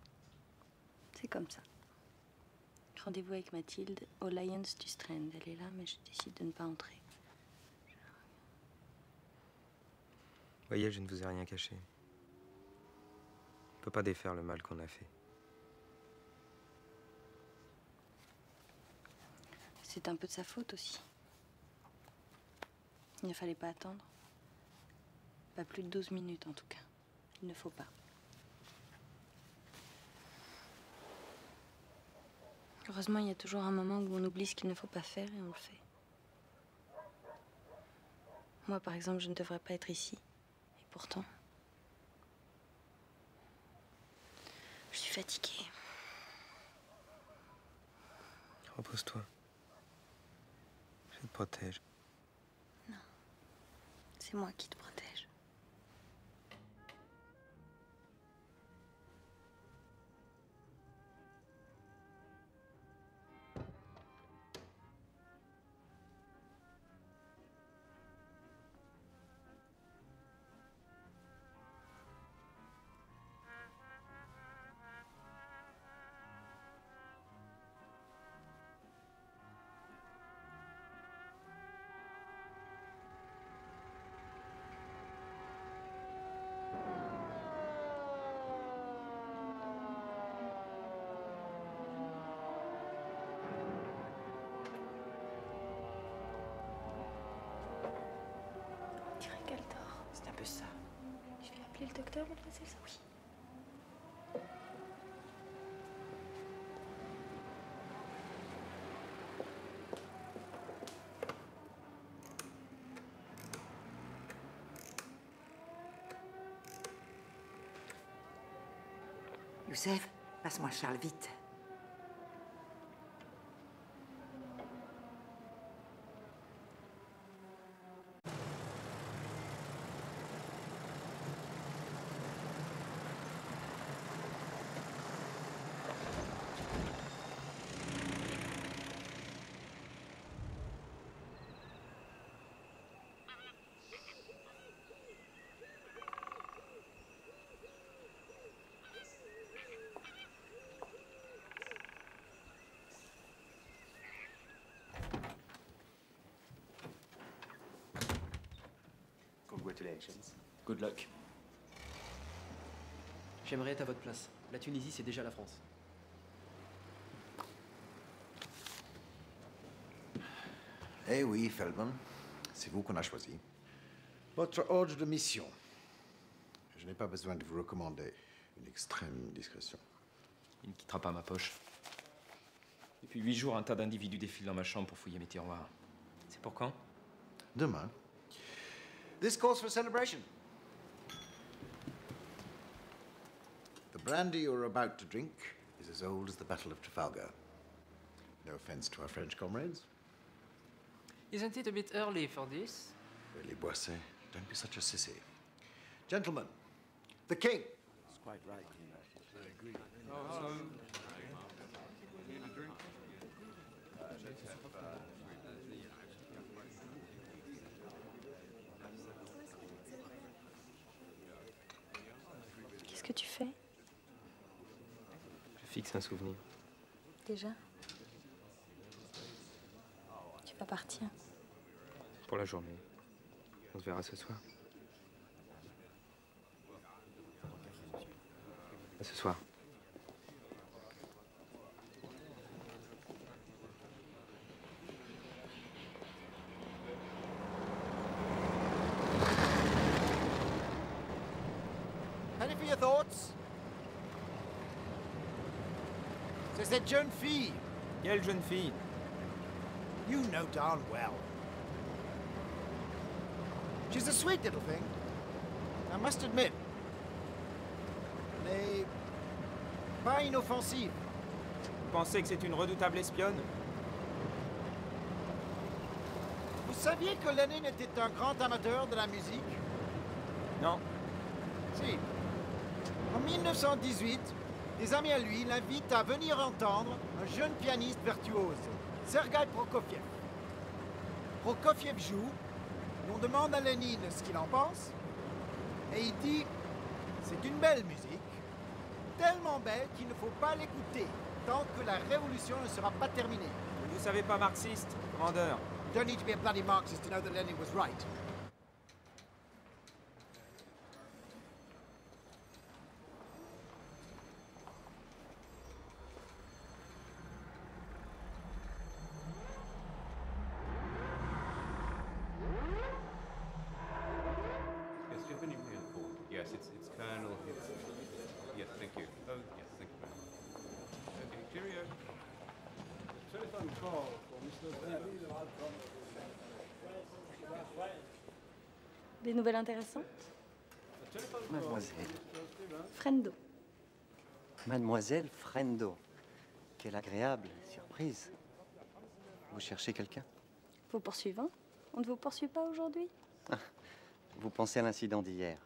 C'est comme ça. Rendez-vous avec Mathilde au Lions du Strand. Elle est là, mais je décide de ne pas entrer. Voyez, je ne vous ai rien caché. On ne peut pas défaire le mal qu'on a fait. C'est un peu de sa faute aussi. Il ne fallait pas attendre. Pas plus de 12 minutes en tout cas. Il ne faut pas. Heureusement, il y a toujours un moment où on oublie ce qu'il ne faut pas faire et on le fait. Moi, par exemple, je ne devrais pas être ici. Et pourtant... Je suis fatiguée. Repose-toi. Je te protège. Non. C'est moi qui te protège. C'est un peu ça. Je vais appeler le docteur, mademoiselle? Oui. Youssef, passe-moi Charles, vite. Congratulations. Good luck. J'aimerais être à votre place. La Tunisie, c'est déjà la France. Eh oui, Feldman, c'est vous qu'on a choisi. Votre ordre de mission. Je n'ai pas besoin de vous recommander une extrême discrétion. Il ne quittera pas ma poche. Depuis 8 jours, un tas d'individus défilent dans ma chambre pour fouiller mes tiroirs. C'est pour quand? Demain. This calls for celebration. The brandy you're about to drink is as old as the Battle of Trafalgar. No offense to our French comrades. Isn't it a bit early for this? Really, Boisset, don't be such a sissy. Gentlemen, the king. That's quite right, you know. I agree. Oh, hello. Qu'est-ce que tu fais? Je fixe un souvenir. Déjà? Tu vas partir? Pour la journée. On se verra ce soir. À ce soir. Any for your thoughts? C'est cette jeune fille. Quelle jeune fille? You know darn well. She's a sweet little thing, I must admit. Mais pas inoffensive. Vous pensez que c'est une redoutable espionne? Vous saviez que Lénine était un grand amateur de la musique? Non. Si. En 1918, des amis à lui l'invitent à venir entendre un jeune pianiste virtuose, Sergueï Prokofiev. Prokofiev joue, et on demande à Lénine ce qu'il en pense, et il dit « C'est une belle musique, tellement belle qu'il ne faut pas l'écouter tant que la révolution ne sera pas terminée. » Vous ne savez pas marxiste, commandeur? You don't need to be a bloody Marxist to know that Lenin was right. Yes, do you have any real form? Yes, it's Colonel. Yes, thank you. Oh, yes, thank you very much. Okay, cheerio. Telephone call for Mr. Bell. Des nouvelles intéressantes? Mademoiselle. Frendo. Mademoiselle Frendo. Quelle agréable surprise. Vous cherchez quelqu'un? Vos poursuivants? On ne vous poursuit pas aujourd'hui? Vous pensez à l'incident d'hier.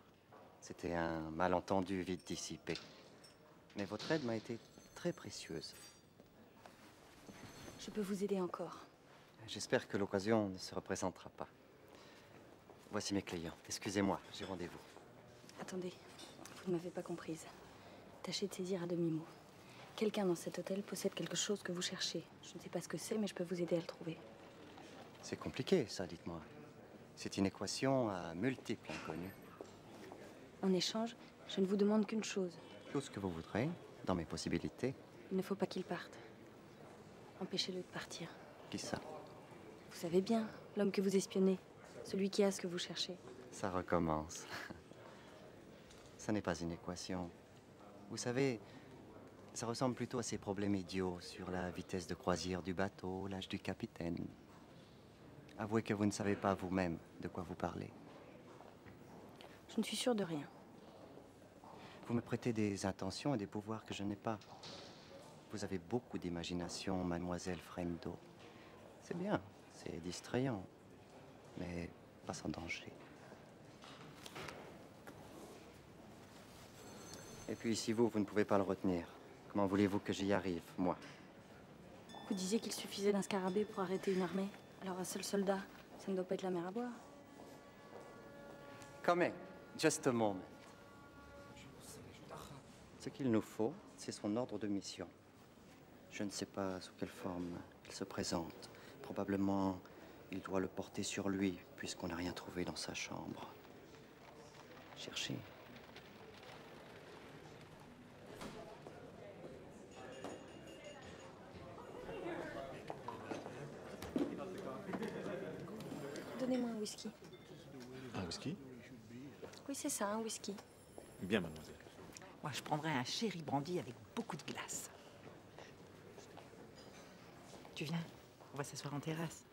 C'était un malentendu vite dissipé. Mais votre aide m'a été très précieuse. Je peux vous aider encore. J'espère que l'occasion ne se représentera pas. Voici mes clients. Excusez-moi, j'ai rendez-vous. Attendez, vous ne m'avez pas comprise. Tâchez de saisir à demi-mot. Quelqu'un dans cet hôtel possède quelque chose que vous cherchez. Je ne sais pas ce que c'est, mais je peux vous aider à le trouver. C'est compliqué, ça, dites-moi. C'est une équation à multiples inconnus. En échange, je ne vous demande qu'une chose. Tout ce que vous voudrez, dans mes possibilités. Il ne faut pas qu'il parte. Empêchez-le de partir. Qui ça? Vous savez bien, l'homme que vous espionnez. Celui qui a ce que vous cherchez. Ça recommence. Ça n'est pas une équation. Vous savez, ça ressemble plutôt à ces problèmes idiots sur la vitesse de croisière du bateau, l'âge du capitaine. Avouez que vous ne savez pas vous-même de quoi vous parlez. Je ne suis sûre de rien. Vous me prêtez des intentions et des pouvoirs que je n'ai pas. Vous avez beaucoup d'imagination, mademoiselle Frendo. C'est bien, c'est distrayant, mais pas sans danger. Et puis, si vous ne pouvez pas le retenir, comment voulez-vous que j'y arrive, moi? Vous disiez qu'il suffisait d'un scarabée pour arrêter une armée. Alors un seul soldat, ça ne doit pas être la mer à boire. Come, just a moment. Ce qu'il nous faut, c'est son ordre de mission. Je ne sais pas sous quelle forme il se présente. Probablement, il doit le porter sur lui, puisqu'on n'a rien trouvé dans sa chambre. chercher. Donnez-moi un whisky. Un whisky? Oui, c'est ça, un whisky. Bien, mademoiselle. Moi, je prendrais un sherry brandy avec beaucoup de glace. Tu viens? On va s'asseoir en terrasse.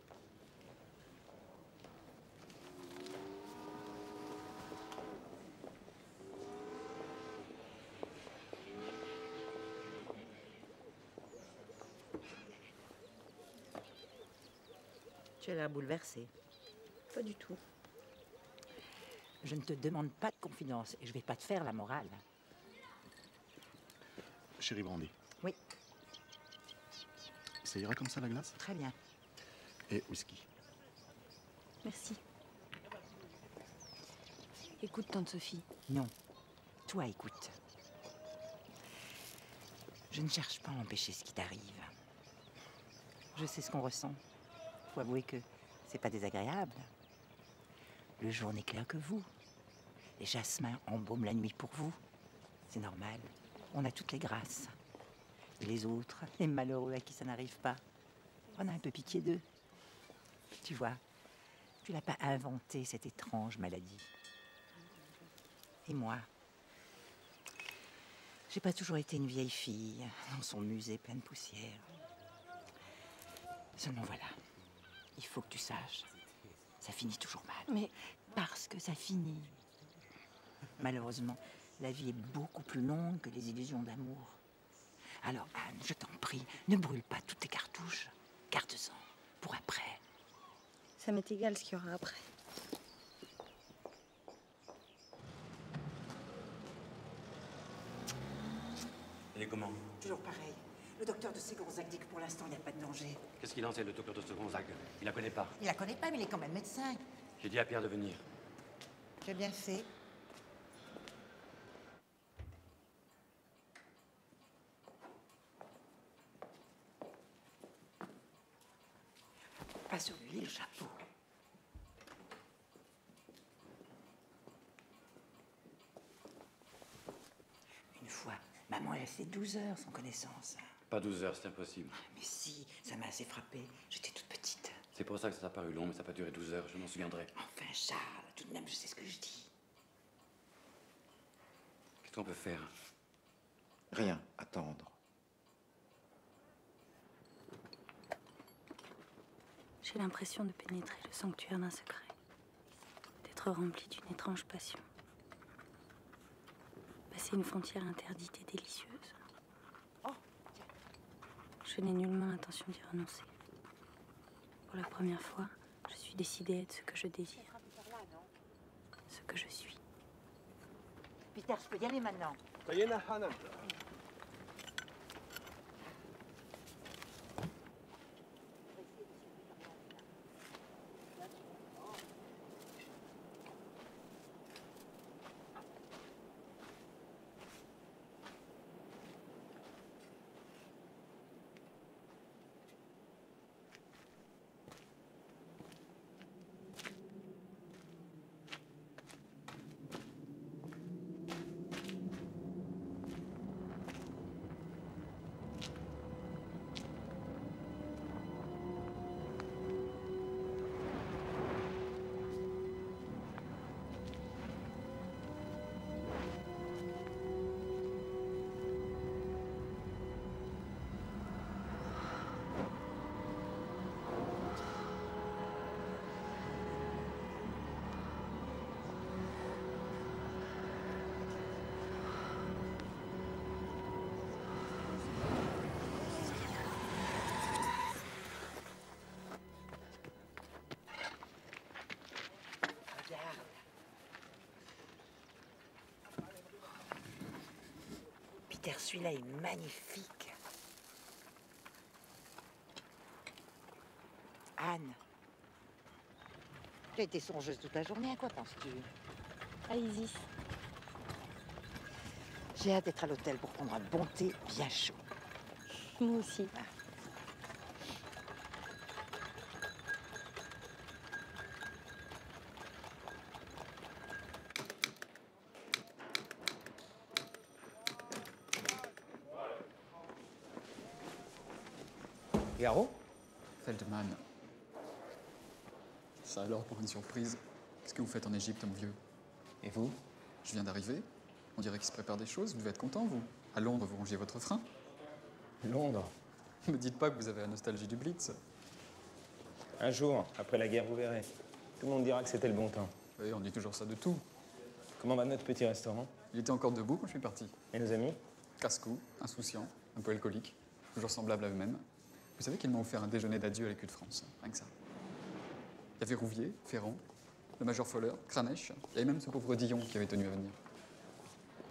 Tu as l'air bouleversée. Pas du tout. Je ne te demande pas de confidence et je vais pas te faire la morale. Chérie Brandy. Oui. Ça ira comme ça, la glace? Très bien. Et whisky. Merci. Écoute, tante Sophie. Non. Toi, écoute. Je ne cherche pas à empêcher ce qui t'arrive. Je sais ce qu'on ressent. Faut avouer que c'est pas désagréable. Le jour n'est clair que vous. Les jasmins embaument la nuit pour vous. C'est normal. On a toutes les grâces. Et les autres, les malheureux à qui ça n'arrive pas, on a un peu pitié d'eux. Tu vois, tu n'as pas inventé cette étrange maladie. Et moi, j'ai pas toujours été une vieille fille dans son musée plein de poussière. Seulement voilà, il faut que tu saches, ça finit toujours mal. Mais parce que ça finit. Malheureusement, la vie est beaucoup plus longue que les illusions d'amour. Alors Anne, je t'en prie, ne brûle pas toutes tes cartouches. Garde-en pour après. ça m'est égal ce qu'il y aura après. Elle est comment? Toujours pareil. Le docteur de Ségonzac dit que pour l'instant, il n'y a pas de danger. Qu'est-ce qu'il en sait, le docteur de Segonzac? Il la connaît pas. Il la connaît pas, mais il est quand même médecin. J'ai dit à Pierre de venir. Tu as bien fait. Pas sur lui, le chapeau. Une fois, maman est restée 12 heures sans connaissance. Pas 12 heures, c'est impossible. Mais si, ça m'a assez frappée. J'étais toute petite. C'est pour ça que ça t'a paru long, mais ça n'a pas duré 12 heures, je m'en souviendrai. Enfin, Charles, tout de même, je sais ce que je dis. Qu'est-ce qu'on peut faire? Rien, attendre. J'ai l'impression de pénétrer le sanctuaire d'un secret, d'être rempli d'une étrange passion. Passer une frontière interdite et délicieuse. Je n'ai nullement l'intention d'y renoncer. Pour la première fois, je suis décidée à être ce que je désire, ce que je suis. Peter, je peux y aller maintenant. Peter, celui-là est magnifique. Anne, tu as été songeuse toute la journée, à quoi penses-tu? À Isis. J'ai hâte d'être à l'hôtel pour prendre un bon thé bien chaud. Moi aussi. Garo? Feldman. Ça alors, pour une surprise. Qu'est-ce que vous faites en Égypte, mon vieux? Et vous? Je viens d'arriver. On dirait qu'il se prépare des choses. Vous devez être content, vous. À Londres, vous rongiez votre frein. Londres? Ne me dites pas que vous avez la nostalgie du Blitz. Un jour, après la guerre, vous verrez. Tout le monde dira que c'était le bon temps. Oui, on dit toujours ça de tout. Comment va notre petit restaurant? Il était encore debout quand je suis parti. Et nos amis? Casse-cou, insouciants, un peu alcooliques, toujours semblables à eux-mêmes. Vous savez qu'ils m'ont offert un déjeuner d'adieu à l'écu de France, rien que ça. Il y avait Rouvier, Ferrand, le major Foller, Cranech. Il y avait même ce pauvre Dillon qui avait tenu à venir.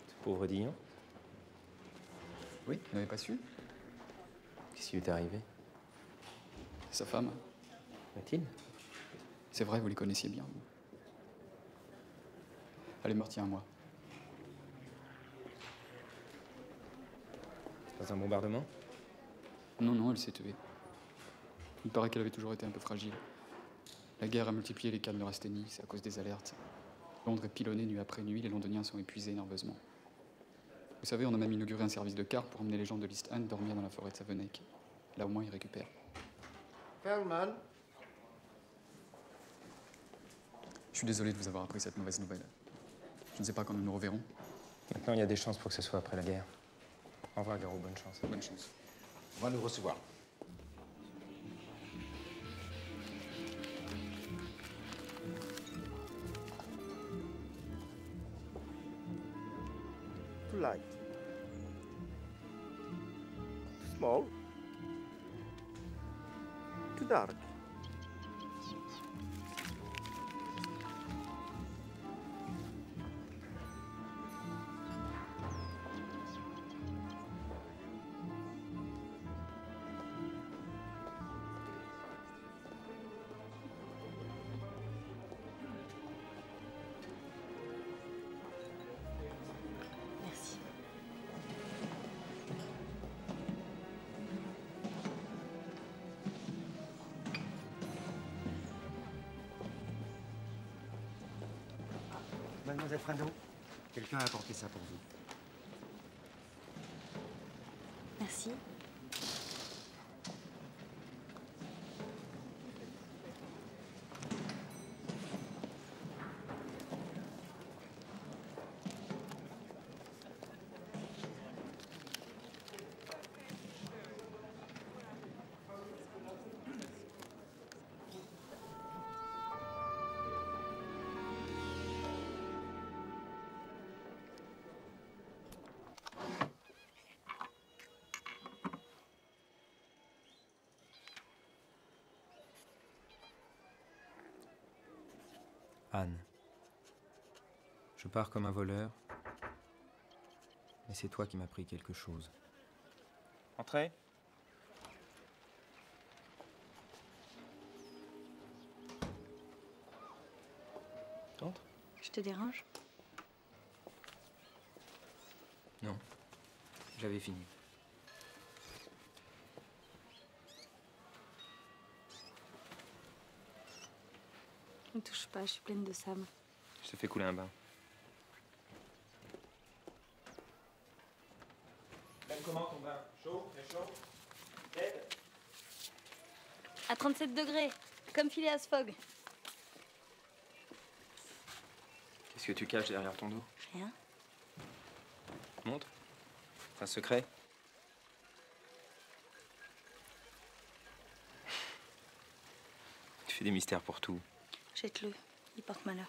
Ce pauvre Dillon? Oui, vous n'avez pas su? Qu'est-ce qui lui est arrivé? C'est sa femme. Mathilde? C'est vrai, vous les connaissiez bien, vous. Elle est morte il y a un mois. Dans un bombardement? Non, non, elle s'est tuée. Il paraît qu'elle avait toujours été un peu fragile. La guerre a multiplié les cas de neurasthénie, c'est à cause des alertes. Londres est pilonné nuit après nuit, les Londoniens sont épuisés nerveusement. Vous savez, on a même inauguré un service de car pour emmener les gens de l'East End dormir dans la forêt de Savonneck. Là, au moins, ils récupèrent. Feldman? Je suis désolé de vous avoir appris cette mauvaise nouvelle. Je ne sais pas quand nous nous reverrons. Maintenant, il y a des chances pour que ce soit après la guerre. Au revoir, Garo, bonne chance. Bonne chance. On va nous recevoir. Too light. Too small. Too dark. Merci. Mademoiselle Frendo, quelqu'un a apporté ça pour vous. Merci. Anne. Je pars comme un voleur, mais c'est toi qui m'as pris quelque chose. Entrez. Entre. Je te dérange? Non, j'avais fini. Ne touche pas, je suis pleine de sable. Je te fais couler un bain. Comment ton bain? Chaud? Très chaud? Tiède? À 37 degrés, comme Phileas Fogg. Qu'est-ce que tu caches derrière ton dos? Rien. Montre. Un secret? Tu fais des mystères pour tout. Jette-le, il porte malheur.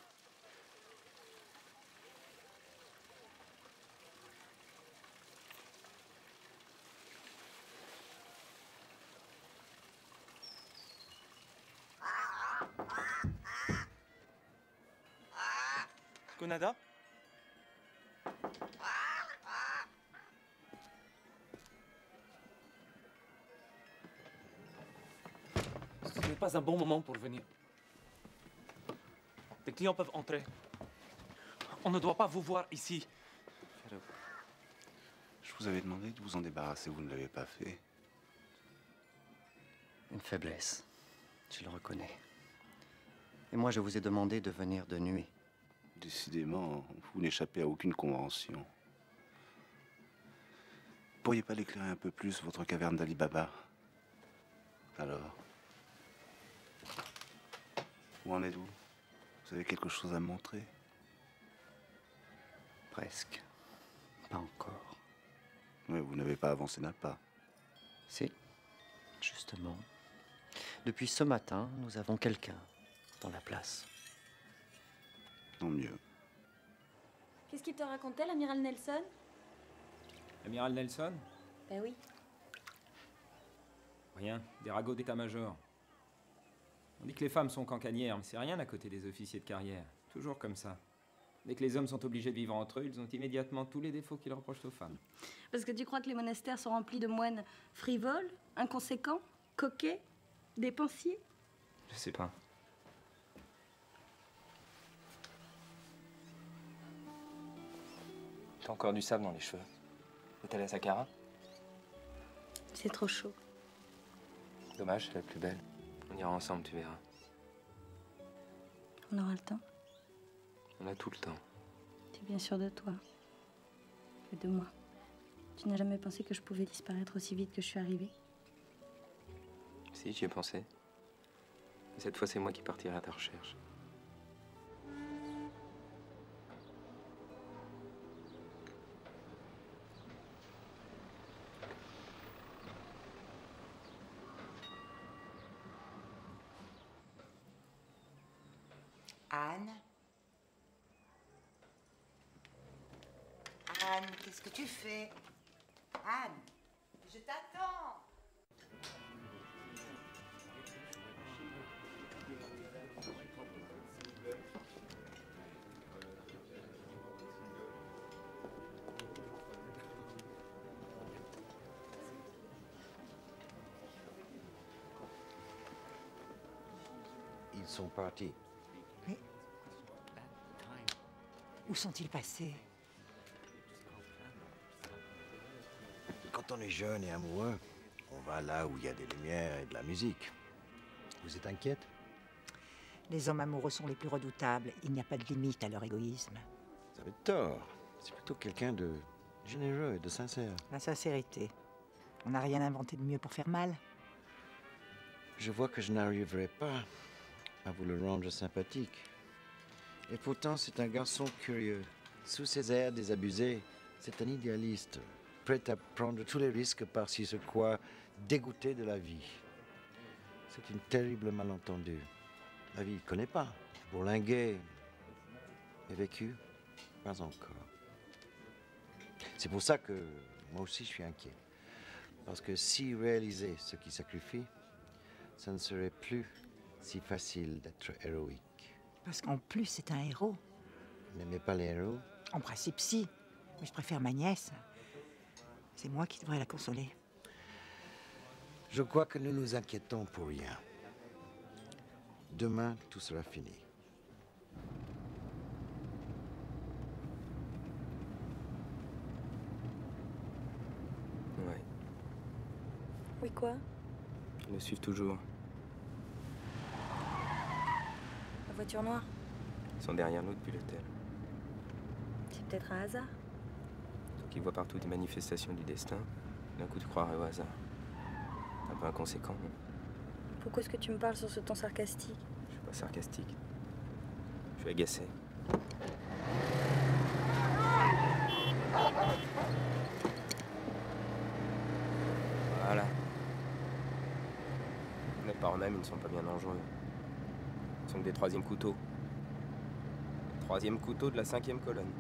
Gonada? Ce n'est pas un bon moment pour venir. Les clients peuvent entrer. On ne doit pas vous voir ici. Je vous avais demandé de vous en débarrasser, vous ne l'avez pas fait. Une faiblesse, je le reconnais. Et moi, je vous ai demandé de venir de nuit. Décidément, vous n'échappez à aucune convention. Pourriez pas l'éclairer un peu plus, votre caverne d'Ali Baba? Alors? Où en êtes-vous? Vous avez quelque chose à me montrer? Presque. Pas encore. Oui, vous n'avez pas avancé d'un pas. Si, justement. Depuis ce matin, nous avons quelqu'un dans la place. Tant mieux. Qu'est-ce qu'il te racontait, l'amiral Nelson? L'amiral Nelson? Ben oui. Rien, des ragots d'état-major. On dit que les femmes sont cancanières, mais c'est rien à côté des officiers de carrière. Toujours comme ça. Dès que les hommes sont obligés de vivre entre eux, ils ont immédiatement tous les défauts qu'ils reprochent aux femmes. Parce que tu crois que les monastères sont remplis de moines frivoles, inconséquents, coquets, dépensiers? Je sais pas. T'as encore du sable dans les cheveux. T'es allée à Saqqara? C'est trop chaud. Dommage, c'est la plus belle. On ira ensemble, tu verras. On aura le temps? On a tout le temps. T'es bien sûr de toi? Et de moi? Tu n'as jamais pensé que je pouvais disparaître aussi vite que je suis arrivée? Si, j'y ai pensé. Mais cette fois, c'est moi qui partirai à ta recherche. Anne? Anne, qu'est-ce que tu fais? Anne, je t'attends. Ils sont partis. Mais où sont-ils passés? Quand on est jeune et amoureux, on va là où il y a des lumières et de la musique. Vous êtes inquiète? Les hommes amoureux sont les plus redoutables. Il n'y a pas de limite à leur égoïsme. Vous avez tort. C'est plutôt quelqu'un de généreux et de sincère. La sincérité. On n'a rien inventé de mieux pour faire mal. Je vois que je n'arriverai pas à vous le rendre sympathique. Et pourtant, c'est un garçon curieux. Sous ses airs désabusés, c'est un idéaliste, prêt à prendre tous les risques parce qu'il se croit dégoûté de la vie. C'est une terrible malentendue. La vie, il ne connaît pas. Bourlinguer et vécu, pas encore. C'est pour ça que moi aussi je suis inquiet. Parce que s'il réalisait ce qu'il sacrifie, ça ne serait plus si facile d'être héroïque. Parce qu'en plus, c'est un héros. Vous n'aimez pas les héros? En principe, si. Mais je préfère ma nièce. C'est moi qui devrais la consoler. Je crois que nous nous inquiétons pour rien. Demain, tout sera fini. Ouais. Oui, quoi? Ils me suivent toujours. La voiture noire? Ils sont derrière nous depuis l'hôtel. C'est peut-être un hasard. Donc ils voient partout des manifestations du destin. D'un coup, tu croirais au hasard. Un peu inconséquent, non? Pourquoi est-ce que tu me parles sur ce ton sarcastique? Je suis pas sarcastique. Je suis agacé. Voilà. Mais par eux-mêmes, ils ne sont pas bien dangereux. Ils sont que des troisièmes couteaux. Troisième couteau de la 5e colonne.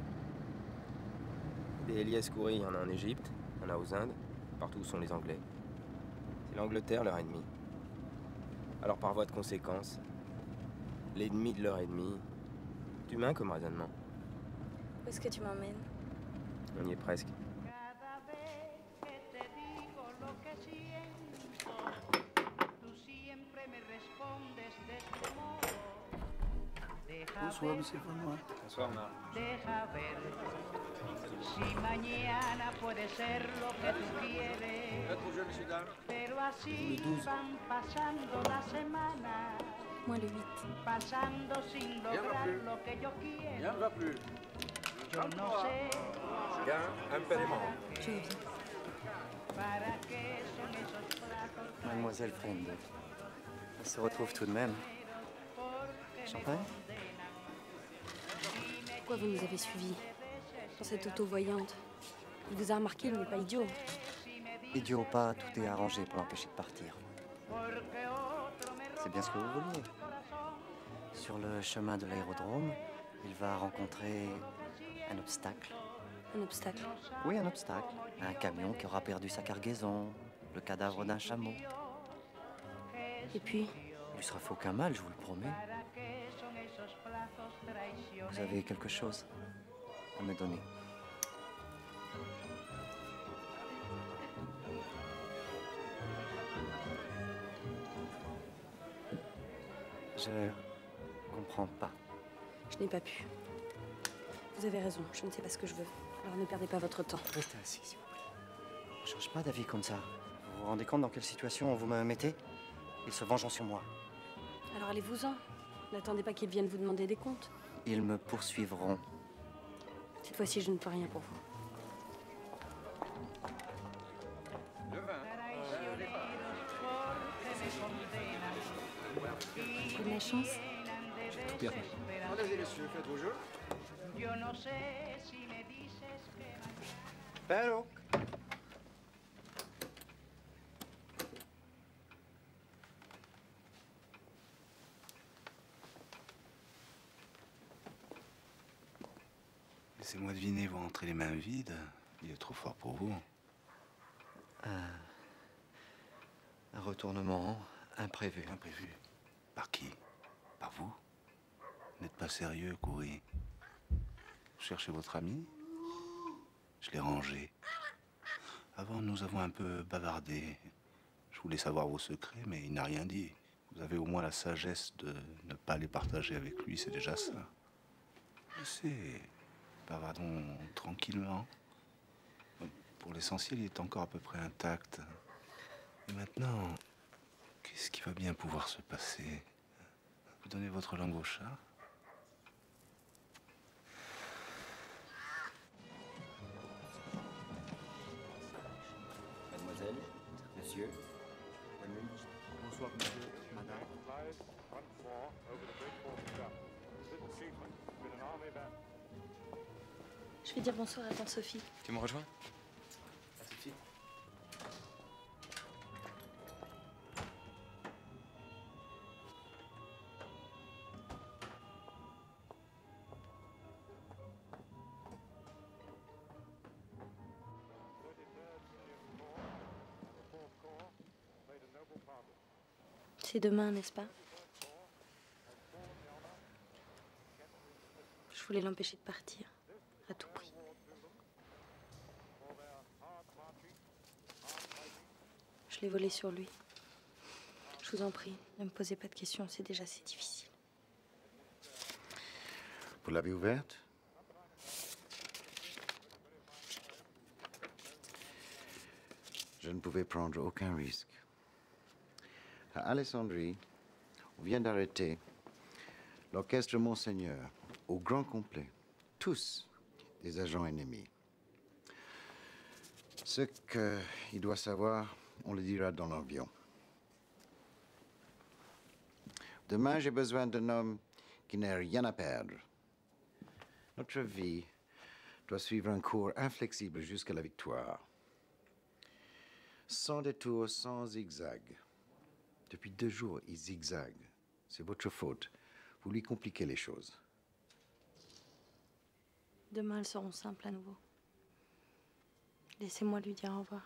Des Elias Khoury, il y en a en Égypte, il y en a aux Indes, partout où sont les Anglais. C'est l'Angleterre leur ennemi. Alors par voie de conséquence, l'ennemi de leur ennemi, c'est humain comme raisonnement. Où est-ce que tu m'emmènes? On y est presque. Bonsoir, monsieur Fenoy. Bonsoir, Marc. Deja ver si mañana puede ser lo que tú quieres. Pero así van pasando las semanas. Moi le 8. Pasando sin lograr lo que yo quiero. Yo no sé. Je reviens. ¿Para qué son esos brazos? Mademoiselle Friend. On se retrouve tout de même. Champagne? Pourquoi vous nous avez suivis? Dans cette auto-voyante. Il vous a remarqué, il n'est pas idiot. Idiot ou pas, tout est arrangé pour l'empêcher de partir. C'est bien ce que vous vouliez. Sur le chemin de l'aérodrome, il va rencontrer un obstacle. Un obstacle? Oui, un obstacle. Un camion qui aura perdu sa cargaison, le cadavre d'un chameau. Et puis? Il lui sera fait aucun mal, je vous le promets. Vous avez quelque chose à me donner? Je comprends pas. Je n'ai pas pu. Vous avez raison, je ne sais pas ce que je veux. Alors ne perdez pas votre temps. Restez assis, s'il vous plaît. Ne change pas d'avis comme ça. Vous vous rendez compte dans quelle situation vous me mettez? Ils se vengeront sur moi. Alors allez-vous-en. N'attendez pas qu'ils viennent vous demander des comptes. Ils me poursuivront. Cette fois-ci, je ne peux rien pour vous. Le vin. J'ai de la chance. J'ai tout perdu. Allez-y, messieurs, faites vos jeux. Hello. Laissez-moi deviner, vous rentrez les mains vides. Il est trop fort pour vous. Un retournement imprévu. Imprévu? Par qui? Par vous? Vous n'êtes pas sérieux, Coury. Vous cherchez votre ami? Je l'ai rangé. Avant, nous avons un peu bavardé. Je voulais savoir vos secrets, mais il n'a rien dit. Vous avez au moins la sagesse de ne pas les partager avec lui, c'est déjà ça. Laissez, bavardons tranquillement. Pour l'essentiel, il est encore à peu près intact. Et maintenant, qu'est-ce qui va bien pouvoir se passer? Vous donnez votre langue au chat? Mademoiselle, monsieur, bonne nuit. Bonsoir, monsieur, madame. Je vais dire bonsoir à tante Sophie. Tu me rejoins? À tout de suite. C'est demain, n'est-ce pas? Je voulais l'empêcher de partir, à tout prix. Je l'ai volé sur lui. Je vous en prie, ne me posez pas de questions, c'est déjà assez difficile. Vous l'avez ouverte? Je ne pouvais prendre aucun risque. À Alessandrie, on vient d'arrêter l'orchestre Monseigneur au grand complet. Tous des agents ennemis. Ce qu'il doit savoir, on le dira dans l'avion. Demain, j'ai besoin d'un homme qui n'ait rien à perdre. Notre vie doit suivre un cours inflexible jusqu'à la victoire. Sans détour, sans zigzag. Depuis 2 jours, il zigzague. C'est votre faute. Vous lui compliquez les choses. Demain, elles seront simples à nouveau. Laissez-moi lui dire au revoir.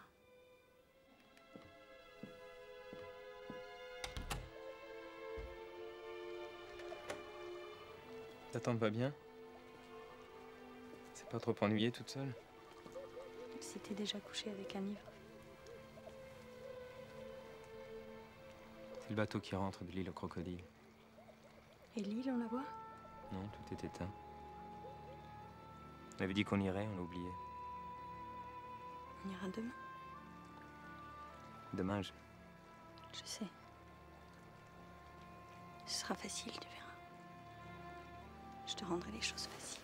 Ta tante va bien? C'est pas trop ennuyé toute seule? Il s'était déjà couché avec un ivre. C'est le bateau qui rentre de l'île aux crocodiles. Et l'île, on la voit? Non, tout est éteint. On avait dit qu'on irait, on l'a oublié. On ira demain. Dommage. Je sais. Ce sera facile, tu verras. Je te rendrai les choses faciles.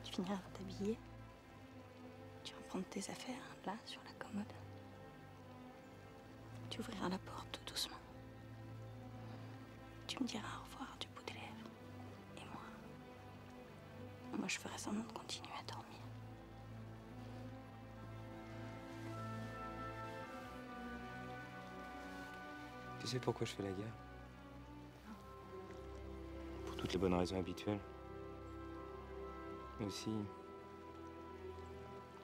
Tu finiras de t'habiller. Tu vas prendre tes affaires, là, sur la commode. Tu ouvriras la porte tout doucement. Tu me diras au revoir du bout des lèvres. Et moi, je ferai semblant de continuer à dormir. Tu sais pourquoi je fais la guerre? Pour toutes les bonnes raisons habituelles. Mais aussi,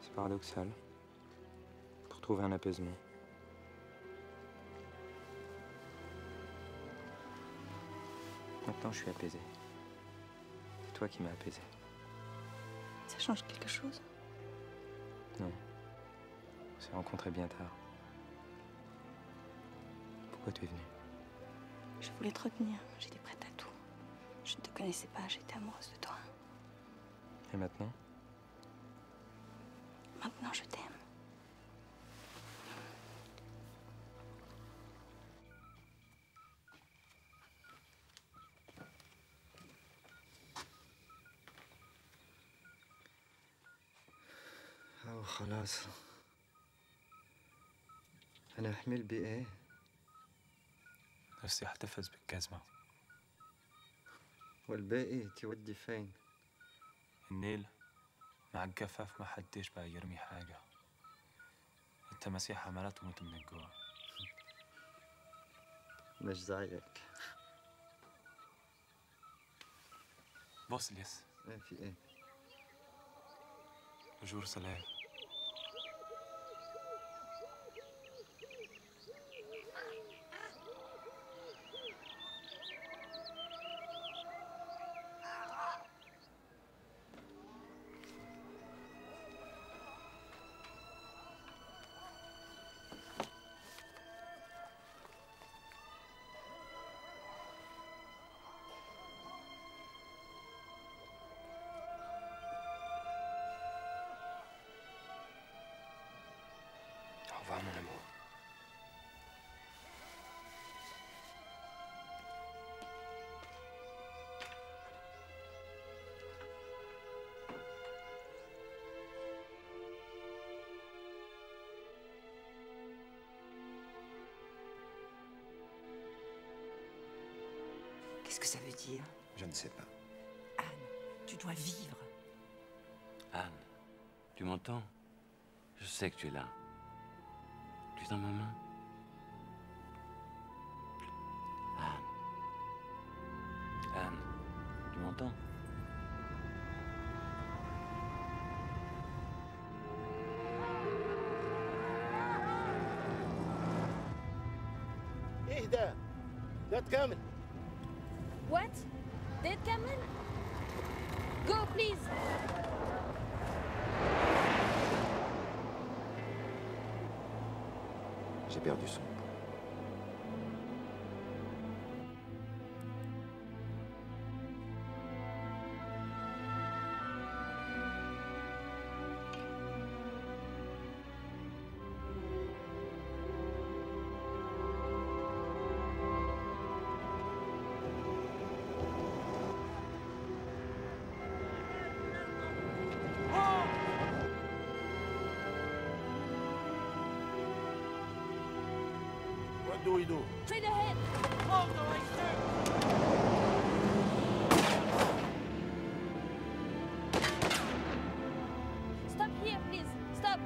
c'est paradoxal, pour trouver un apaisement. Maintenant, je suis apaisé. C'est toi qui m'as apaisé. Ça change quelque chose? Non. On s'est rencontrés bien tard. Pourquoi tu es venu? Je voulais te retenir. J'étais prête à tout. Je ne te connaissais pas, j'étais amoureuse de toi. Et maintenant? Maintenant, je t'aime. خلاص أنا أحمل بإيه؟ نفسي أحتفظ بالجزمة. والباقي تودي فين؟ النيل مع الجفاف ما حدش بقى يرمي حاجة. التماسيح عمالة تموت من الجوع. مش زيك. بص الياس. إيه في إيه؟ جور سلام. Au revoir, mon amour. Qu'est-ce que ça veut dire? Je ne sais pas. Anne, tu dois vivre. Anne, tu m'entends? Je sais que tu es là. Tu es dans ma main. Anne. Anne, tu m'entends? اهدى لا تكمل. What? Dead Cameron? Go, please! J'ai perdu son poids. What do we do? Straight ahead! Stop here, please! Stop!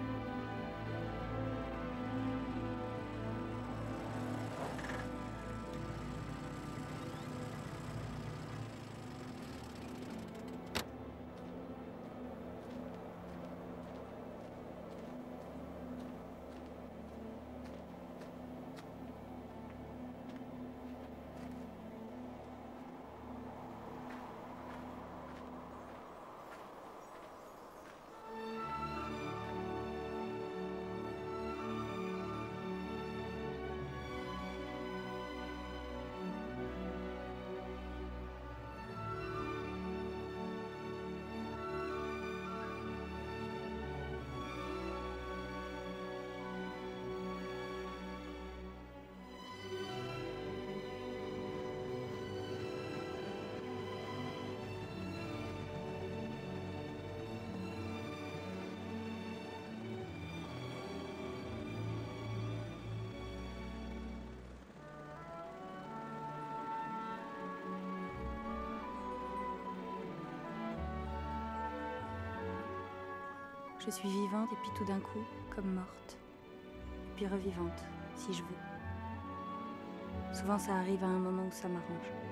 Je suis vivante et puis tout d'un coup, comme morte. Et puis revivante, si je veux. Souvent ça arrive à un moment où ça m'arrange.